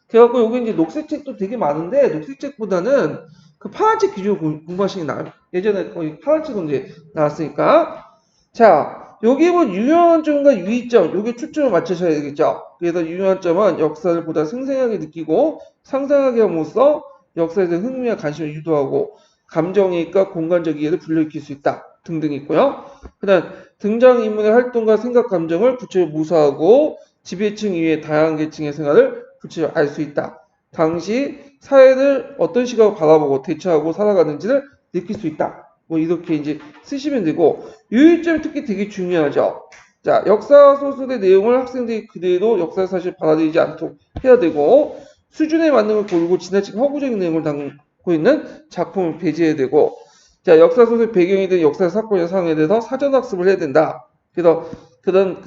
[SPEAKER 1] 그래갖고 여기 이제 녹색책도 되게 많은데 녹색책보다는 그 파란책 기준으로 공부하시는 게 나아요. 예전에 거의 파란책은 이제 나왔으니까. 자, 여기 뭐 유효한 점과 유의점, 여기 초점을 맞추셔야 되겠죠. 그래서 유효한 점은 역사를 보다 생생하게 느끼고 상상하게 함으로써 역사에 대한 흥미와 관심을 유도하고 감정이익과 공간적 이해를 불러일으킬 수 있다 등등 있고요. 그 다음 등장인물의 활동과 생각, 감정을 구체적으로 묘사하고 지배층 이외의 다양한 계층의 생활을 구체적으로 알 수 있다. 당시 사회를 어떤 시각으로 바라보고 대처하고 살아가는지를 느낄 수 있다. 뭐 이렇게 이제 쓰시면 되고 유의점 특히 되게 중요하죠. 자, 역사 소설의 내용을 학생들이 그대로 역사 사실 받아들이지 않도록 해야 되고 수준에 맞는 걸 고르고 지나치게 허구적인 내용을 담고 있는 작품을 배제해야 되고 자, 역사 소설 배경이 된 역사 사건의 상황에 대해서 사전 학습을 해야 된다. 그래서 그런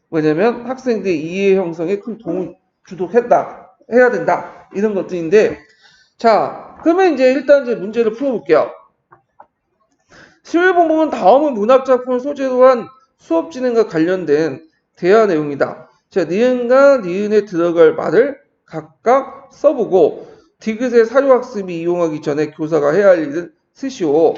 [SPEAKER 1] 뭐냐면 학생들의 이해 형성에 큰 도움을 주도록 해야 된다. 이런 것들인데 자, 그러면 이제 일단 이제 문제를 풀어볼게요. 시외본문은 다음은 문학작품을 소재로 한 수업 진행과 관련된 대화 내용이다. 자, 니은과 니은에 들어갈 말을 각각 써보고 디귿의 사료학습이 이용하기 전에 교사가 해야 할 일은 쓰시오.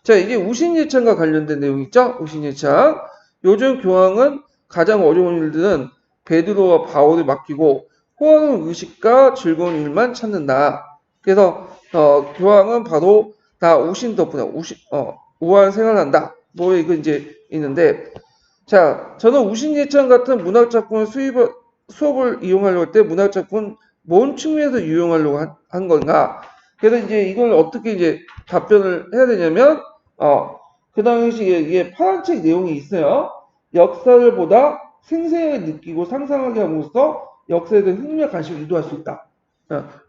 [SPEAKER 1] 자, 이게 우신예찬과 관련된 내용 있죠? 우신예찬. 요즘 교황은 가장 어려운 일들은 베드로와 바울을 맡기고 호화로운 의식과 즐거운 일만 찾는다. 그래서 교황은 바로 다 우신 덕분에 우아한 생활을 한다. 뭐 이거 이제 있는데 자, 저는 우신예찬 같은 문학작품을 수업을 이용하려고 할 때 문학작품 뭔 측면에서 유용하려고 한 건가? 그래서 이제 이걸 어떻게 이제 답변을 해야 되냐면 그 당시에 이게 파란책 내용이 있어요. 역사를 보다 생생하게 느끼고 상상하게 함으로써 역사에 대한 흥미와 관심을 유도할 수 있다.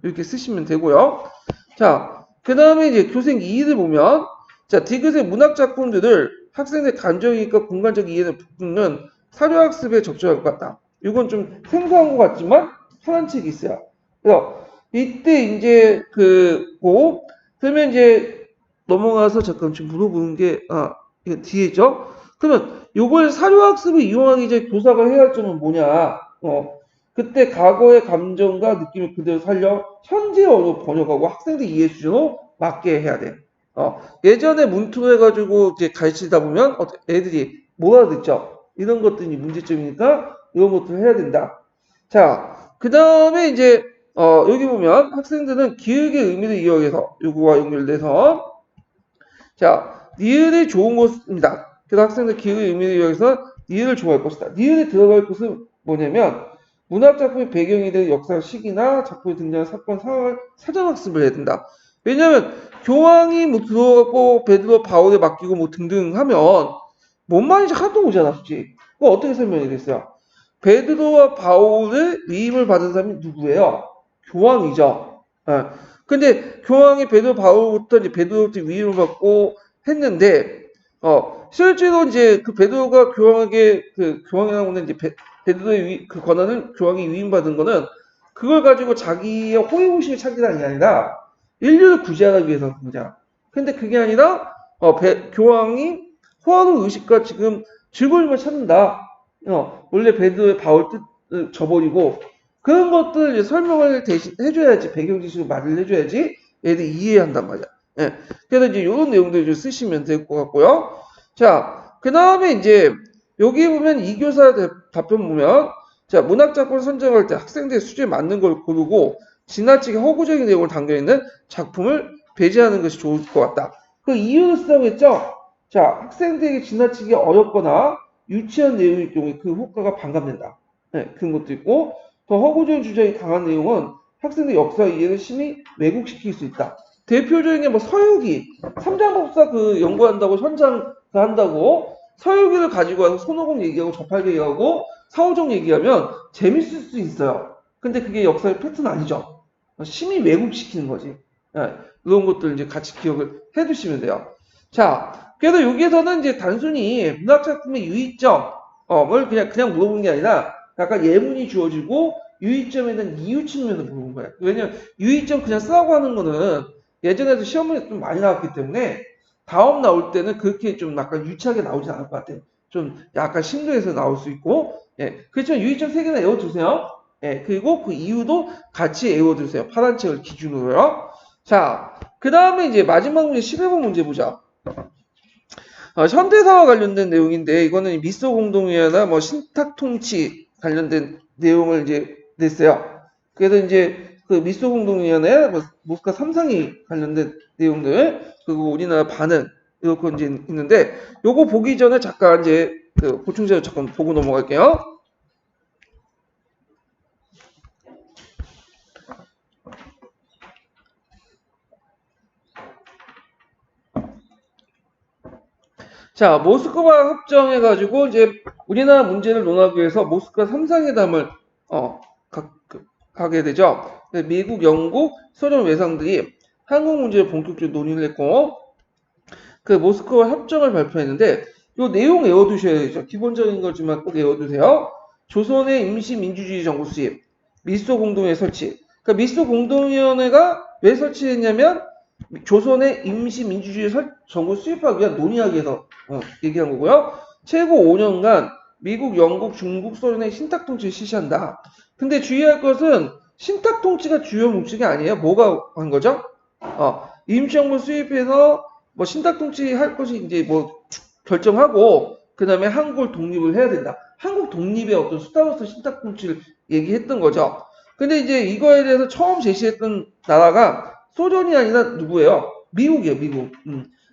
[SPEAKER 1] 이렇게 쓰시면 되고요. 자, 그 다음에 이제 교생 2를 보면 자, 디귿의 문학 작품들을 학생의 감정이익과 공간적 이해를 북돋는 사료학습에 적절할 것 같다. 이건 좀 생소한 것 같지만 편한 책이 있어요. 그래서 이때 이제 그러면 이제 넘어가서 잠깐 좀 물어보는 게 이거 뒤에죠. 그러면 요걸 사료학습을 이용하기 전에 교사가 해야 할 점은 뭐냐? 그때 과거의 감정과 느낌을 그대로 살려 현재어로 번역하고 학생들 이해 수준으로 맞게 해야 돼. 예전에 문투로 해가지고 이제 가르치다 보면 애들이 못 알아듣죠. 이런 것들이 문제점이니까 이런 것들을 해야 된다. 자, 그 다음에 이제 여기 보면 학생들은 기억의 의미를 이용해서 요거와 연결돼서 자, 니은이 좋은 것입니다. 그래서 학생들 기억의 의미를 이용해서 니은을 좋아할 것이다. 니은에 들어갈 것은 뭐냐면 문학작품의 배경이 된 역사 시기나 작품에 등장한 사건 상황을 사전 학습을 해야 된다. 왜냐하면 교황이 뭐 들어가고 베드로 바울에 맡기고 뭐 등등 하면 뭔 말인지 하나도 오잖아, 솔직히. 그거 어떻게 설명이 됐어요? 베드로와 바울의 위임을 받은 사람이 누구예요? 교황이죠. 예. 근데 교황이 베드로 바울부터 이제 베드로부터 위임을 받고 했는데 실제로 이제 그 베드로가 교황에게 교황이라고 하는 이제 베드로의 그 권한을 교황이 위임받은 거는 그걸 가지고 자기의 호의호식을 찾기라는 게 아니라 인류를 구제하기 위해서 그런 거잖아. 근데 그게 아니라 교황이 호화로운 의식과 지금 즐거움을 찾는다. 원래 베드로의 바울 뜻을 저버리고 그런 것들 이제 설명을 대신 해줘야지 배경 지식으로 말을 해줘야지 애들이 이해한단 말이야. 예. 그래서 이제 이런 내용들 좀 쓰시면 될 것 같고요. 자, 그 다음에 이제 여기 보면 이 교사 답변 보면 자 문학작품 선정할 때 학생들의 수준에 맞는 걸 고르고 지나치게 허구적인 내용을 담겨 있는 작품을 배제하는 것이 좋을 것 같다. 그 이유를 쓰라고 했죠. 자 학생들에게 지나치게 어렵거나 유치한 내용일 경우에 그 효과가 반감된다. 네, 그런 것도 있고 더 허구적인 주장이 강한 내용은 학생들 역사 이해를 심히 왜곡시킬 수 있다. 대표적인 게 뭐 서유기 삼장법사 연구한다고 현장 한다고 서유기를 가지고 와서 손오공 얘기하고 접할게 얘기하고 사오정 얘기하면 재밌을 수 있어요. 근데 그게 역사의 패턴 아니죠. 심히 왜곡시키는 거지. 네, 이런 것들 이제 같이 기억을 해두시면 돼요. 자, 그래서 여기에서는 이제 단순히 문학작품의 유의점을 그냥 물어보는 게 아니라 약간 예문이 주어지고 유의점에 대한 이유 측면을 물어본 거예요. 왜냐면 유의점 그냥 쓰라고 하는 거는 예전에도 시험에 좀 많이 나왔기 때문에 다음 나올 때는 그렇게 좀 약간 유치하게 나오지 않을 것 같아요. 좀 약간 심도에서 나올 수 있고, 예. 그렇지만 유의점 3개나 외워두세요. 예. 그리고 그 이유도 같이 외워두세요. 파란 책을 기준으로요. 자, 그 다음에 이제 마지막 문제 10회번 문제 보자. 현대사와 관련된 내용인데 이거는 미소 공동회화나 뭐 신탁 통치 관련된 내용을 이제 냈어요. 그래서 이제 그 미소 공동회화나 뭐 모스크바 삼상이 관련된 내용들 그리고 우리나라 반응 이렇게 이제 있는데 요거 보기 전에 잠깐 이제 보충 자료 잠깐 보고 넘어갈게요. 자, 모스크바 협정해가지고 이제 우리나라 문제를 논하기 위해서 모스크바 3상회담을 가게 되죠. 미국, 영국, 소련 외상들이 한국 문제를 본격적으로 논의를 했고 그 모스크바 협정을 발표했는데 이 내용 외워두셔야 되죠. 기본적인 거지만 꼭 외워두세요. 조선의 임시민주주의 정부 수립, 미소 공동회 설치. 그러니까 미소 공동위원회가 왜 설치했냐면 조선의 임시민주주의 정부 수립하기 위한 논의하기 위해서 얘기한 거고요. 최고 5년간 미국, 영국, 중국, 소련의 신탁통치를 실시한다. 근데 주의할 것은 신탁통치가 주요 목적이 아니에요. 뭐가 한 거죠? 임시정부 수립해서 뭐 신탁통치 할 것이 이제 뭐 결정하고 그 다음에 한국을 독립을 해야 된다. 한국 독립의 어떤 수단으로서 신탁통치를 얘기했던 거죠. 근데 이제 이거에 대해서 처음 제시했던 나라가 소련이 아니라 누구예요? 미국이에요, 미국.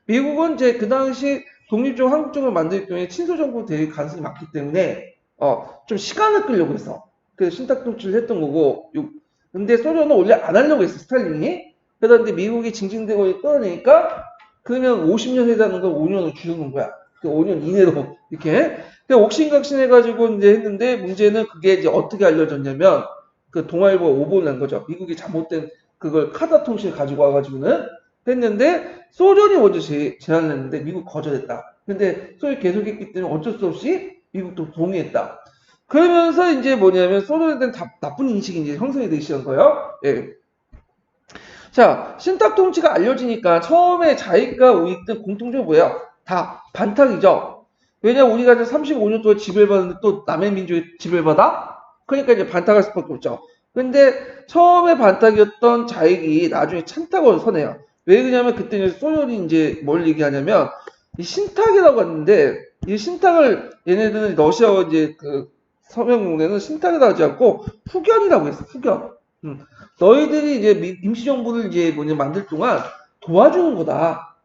[SPEAKER 1] 미국은 이제 그 당시 독립적 한국정을 만들 경우에 친소정부 될 가능성이 많기 때문에 좀 시간을 끌려고 해서 그래서 신탁통치를 했던 거고 근데 소련은 원래 안 하려고 했어, 스탈린이. 그런데 미국이 징징대고 끌어내니까 그러면 50년 해자는 걸 5년을 줄여놓은 거야. 그 5년 이내로 이렇게. 옥신각신 해가지고 이제 했는데 문제는 그게 이제 어떻게 알려졌냐면 그 동아일보가 오보를 난 거죠. 미국이 잘못된 그걸 카다 통신을 가지고 와가지고는 했는데 소련이 먼저 제안을 했는데 미국 거절했다. 근데 소련이 계속했기 때문에 어쩔 수 없이 미국도 동의했다. 그러면서 이제 뭐냐면 소련에 대한 나쁜 인식이 이제 형성이 되기 시작한 거예요. 예. 자, 신탁통치가 알려지니까 처음에 자익과 우익 등 공통점이 뭐예요? 다 반탁이죠. 왜냐 우리가 이제 35년 동안 지배받았는데 또 남의 민족이 지배받아? 그러니까 이제 반탁할 수밖에 없죠. 근데 처음에 반탁이었던 자익이 나중에 찬탁으로 서네요. 왜 그러냐면 그때 이제 소련이 이제 뭘 얘기하냐면 이 신탁이라고 하는데 이 신탁을 얘네들은 러시아와 이제 그 서명공대는 신탁이라고 하지 않고 후견이라고 했어. 후견. 너희들이 이제 임시정부를 이제 뭐냐 만들 동안 도와주는 거다.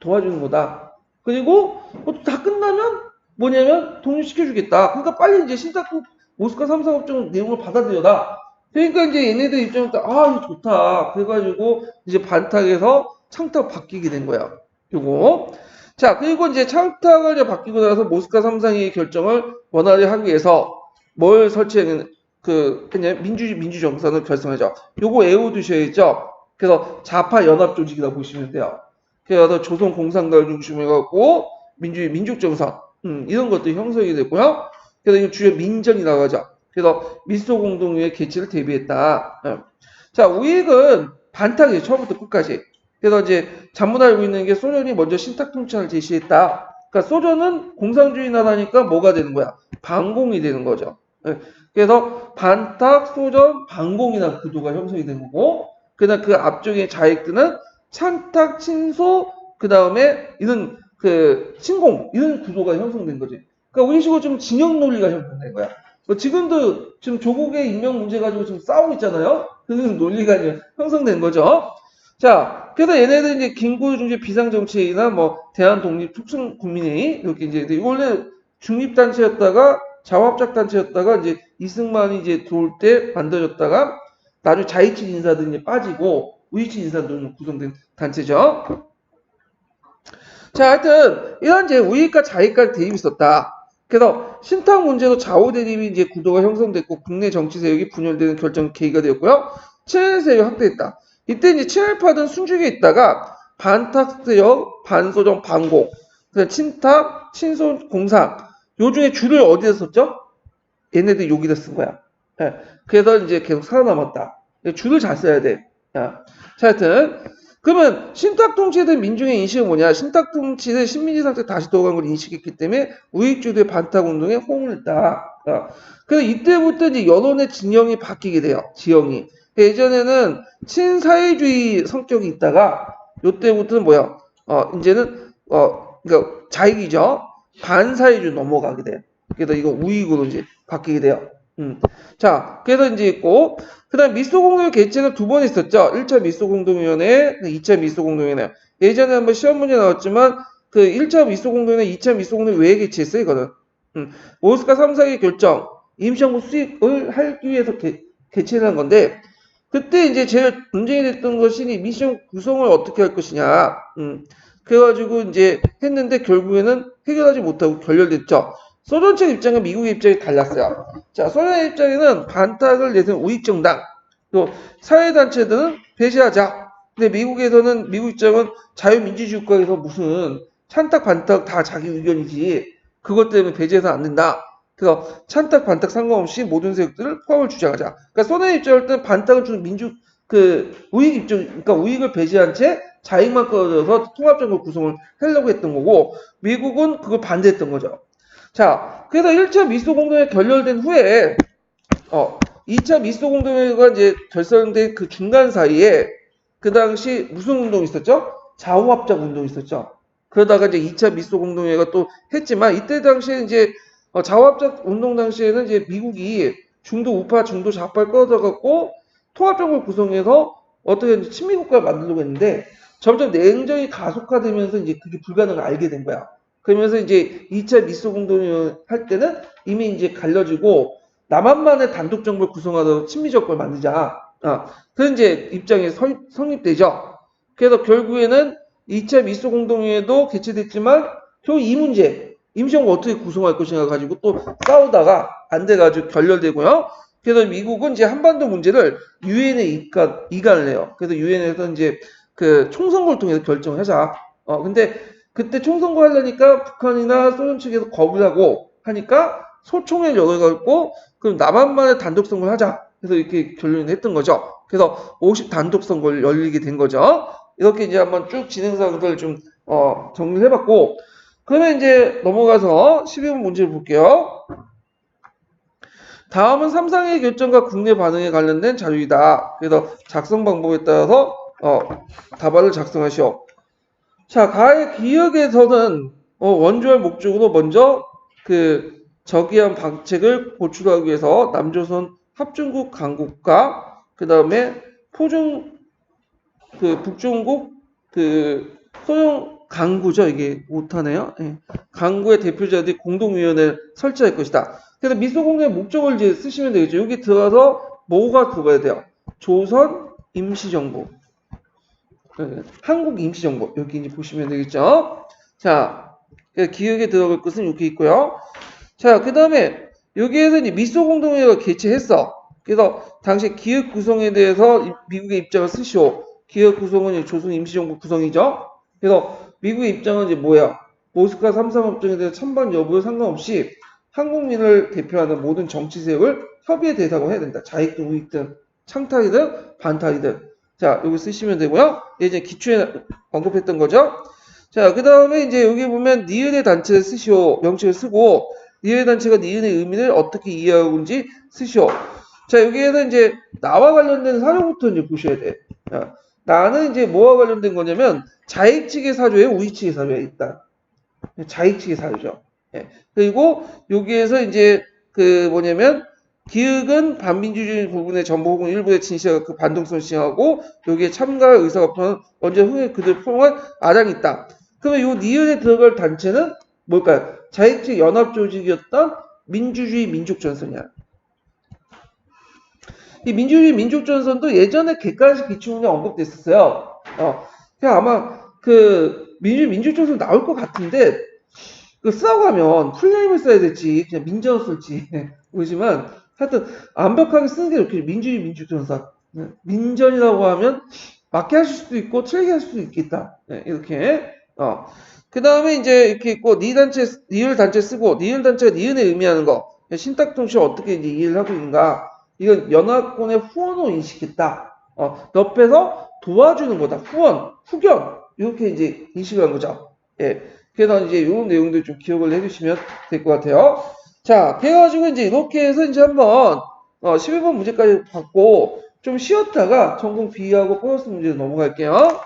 [SPEAKER 1] 도와주는 거다. 그리고 다 끝나면 뭐냐면 독립시켜주겠다. 그러니까 빨리 이제 신탁 모스크바 3사 협정 내용을 받아들여라. 그러니까 이제 얘네들 입장에서 이거 좋다. 그래가지고 이제 반탁에서 창탁 바뀌게 된 거야. 요거. 자, 그리고 이제 창탁을 이제 바뀌고 나서 모스크바 3상의 결정을 원활히 하기 위해서 뭘 설치했는 그냥 민주정선을 결성하죠. 요거 외워두셔야죠. 그래서 좌파 연합 조직이라고 보시면 돼요. 그래서 조선 공산당을 중심으로 해갖고 민족정선 이런 것들이 형성이 됐고요. 그래서 이거 주요 민정이라고 하죠. 그래서 미소공동회의 개최를 대비했다. 자, 우익은 반탁이에요. 처음부터 끝까지. 그래서 이제 잘못 알고 있는 게 소련이 먼저 신탁통치를 제시했다. 그러니까 소련은 공산주의 나라니까 뭐가 되는 거야? 반공이 되는 거죠. 그래서 반탁, 소련, 반공이라는 구도가 형성이 된 거고, 그다음 그 앞쪽에 자익들은 찬탁, 친소, 그 다음에 이런 친공 이런 구도가 형성된 거지. 그러니까 우리 식으로 좀 진영 논리가 형성된 거야. 지금도 지금 조국의 임명 문제 가지고 지금 싸우고 있잖아요. 그런 논리가 형성된 거죠. 자, 그래서 얘네들 이제 긴구중재 비상정치회의나 뭐 대한독립促進국민회의 이렇게 이제 원래 중립단체였다가 자화합작단체였다가 이제 이승만이 이제 들어올 때 만들어졌다가 나중에 자익친 인사들이 이제 빠지고 우익친 인사들은 구성된 단체죠. 자, 하여튼 이런 이제 우익과 자익과 대립이 있었다. 그래서 신탁 문제도 좌우 대립이 이제 구도가 형성됐고 국내 정치 세력이 분열되는 결정 계기가 되었고요. 친일 세력이 확대했다. 이때 이제 친일파든 순주에 있다가 반탁 세력, 반소정, 반공, 친탁, 친소, 공상 요 중에 줄을 어디다 썼죠? 얘네들 여기다 쓴 거야. 예. 그래서 이제 계속 살아남았다. 줄을 잘 써야 돼. 자, 하여튼 그러면 신탁통치에 대한 민중의 인식은 뭐냐? 신탁통치에 대한 식민지 상태 다시 돌아간 걸 인식했기 때문에 우익주도의 반탁운동에 호응을 했다. 그래서 이때부터 이제 여론의 진영이 바뀌게 돼요. 지형이. 예전에는 친사회주의 성격이 있다가 요때부터는 뭐야? 이제는 그러니까 자익이죠. 반사회주의 넘어가게 돼요. 그래서 이거 우익으로 이제 바뀌게 돼요. 자, 그래서 이제 있고, 그 다음 미소공동회 개최는 두 번 있었죠. 1차 미소공동위원회, 2차 미소공동위원회. 예전에 한번 시험 문제 나왔지만, 그 1차 미소공동위원회, 2차 미소공동위원회 왜 개최했어요, 이거는? 모스크바 3사의 결정, 임시정부 수립을 하기 위해서 개최한 건데, 그때 이제 제일 논쟁이 됐던 것이 미시정 구성을 어떻게 할 것이냐. 그래가지고 이제 했는데 결국에는 해결하지 못하고 결렬됐죠. 소련 측 입장과 미국의 입장이 달랐어요. 자, 소련의 입장에는 반탁을 내세운 우익정당, 또 사회단체들은 배제하자. 근데 미국에서는 미국 입장은 자유민주주의 국가에서 무슨 찬탁 반탁 다 자기 의견이지 그것 때문에 배제해서 안 된다. 그래서 찬탁 반탁 상관없이 모든 세력들을 포함을 주장하자. 그러니까 소련의 입장일 때는 반탁을 주는 우익 입장, 그러니까 우익을 배제한 채 자익만 끌어들여서 통합정부 구성을 하려고 했던 거고 미국은 그걸 반대했던 거죠. 자, 그래서 1차 미소 공동회 결렬된 후에 2차 미소 공동회가 이제 결성된 그 중간 사이에 그 당시 무슨 운동이 있었죠? 좌우합작 운동이 있었죠. 그러다가 이제 2차 미소 공동회가 또 했지만 이때 당시에 이제 좌우합작 운동 당시에는 이제 미국이 중도 우파, 중도 좌파를 끌어들여갖고 통합정부를 구성해서 어떻게 친미국가를 만들려고 했는데 점점 냉전이 가속화되면서 이제 그게 불가능을 알게 된 거야. 그러면서 이제 2차 미소 공동회 할 때는 이미 이제 갈려지고 남한만의 단독 정부를 구성하도록 친미 정권을 만들자. 그런 이제 입장이 성립되죠. 그래서 결국에는 2차 미소 공동회도 개최됐지만 결국 이 문제 임시정부 어떻게 구성할 것인가 가지고 또 싸우다가 안 돼가지고 결렬되고요. 그래서 미국은 이제 한반도 문제를 유엔에 이관을 해요. 그래서 유엔에서 이제 그 총선거를 통해서 결정을 하자. 근데 그때 총선거 하려니까 북한이나 소련 측에서 거부를 하고 하니까 소총을 열어갖고 그럼 남한만의 단독 선거를 하자. 그래서 이렇게 결론을 했던 거죠. 그래서 50 단독 선거를 열리게 된 거죠. 이렇게 이제 한번 쭉 진행사항들을 좀 정리를 해봤고 그러면 이제 넘어가서 12번 문제를 볼게요. 다음은 삼상의 결정과 국내 반응에 관련된 자료이다. 그래서 작성 방법에 따라서 답안을 작성하시오. 자, 가해 기억에서는 원조할 목적으로 먼저 그 저기한 방책을 보충하기 위해서 남조선 합중국 강국과 그 다음에 북중국 그 소형 강구죠. 이게 못하네요. 예. 강구의 대표자들이 공동위원회를 설치할 것이다. 그래서 미소공의 목적을 이제 쓰시면 되겠죠. 여기 들어가서 뭐가 들어가야 돼요? 조선 임시정부. 한국 임시정부 여기 이제 보시면 되겠죠. 자, 기억에 들어갈 것은 이렇게 있고요. 자, 그 다음에 여기에서 이제 미소공동회가 개최했어. 그래서 당시 기획 구성에 대해서 미국의 입장을 쓰시오. 기획 구성은 조선 임시정부 구성이죠. 그래서 미국의 입장은 이제 뭐야? 모스크바 3.3 협정에 대해서 찬반 여부에 상관없이 한국민을 대표하는 모든 정치 세력을 협의의 대상으로 해야 된다. 자익든 우익든 창탈이든 반탈이든. 자, 여기 쓰시면 되고요. 이제 기초에 언급했던 거죠. 자, 그 다음에 이제 여기 보면 니은의 단체를 쓰시오. 명칭을 쓰고 니은의 단체가 니은의 의미를 어떻게 이해하고 있는지 쓰시오. 자, 여기에서 이제 나와 관련된 사료부터 이제 보셔야 돼. 자, 나는 이제 뭐와 관련된 거냐면 자익 측의 사료에 우익 측의 사료에 있다. 자익 측의 사료죠. 예. 그리고 여기에서 이제 그 뭐냐면 기획은 반민주주의 부분의 전부 혹은 일부의 진실과 그 반동성을 시행하고 여기에 참가할 의사가 없는 언제 후에 그들 포함한 아량이 있다. 그러면 요 니은에 들어갈 단체는 뭘까요? 자익측 연합조직이었던 민주주의 민족전선이야. 이 민주주의 민족전선도 예전에 객관식 기초문제 언급됐었어요. 그냥 아마 그 민주주의 민족전선 나올 것 같은데 그 쓰라고 하면 풀네임을 써야 될지 그냥 민전을 쓸지 모르지만 하여튼 완벽하게 쓰는 게 좋겠죠. 민주주의 민족전선. 민전이라고 하면 맞게 하실 수도 있고 틀리게 할 수도 있겠다. 이렇게. 그 다음에 이제 이렇게 있고 니을 단체 쓰고 니을 단체가 니은에 의미하는 거 신탁통치 어떻게 이제 이해를 하고 있는가. 이건 연합군의 후원으로 인식했다. 옆에서 도와주는 거다. 후견 이렇게 이제 인식을 한 거죠. 예. 그래서 이제 이런 내용들 좀 기억을 해주시면 될 것 같아요. 자, 그래가지고 이제 이렇게 해서 이제 한번 11번 문제까지 받고 좀 쉬었다가 전공 B하고 보너스 문제로 넘어갈게요.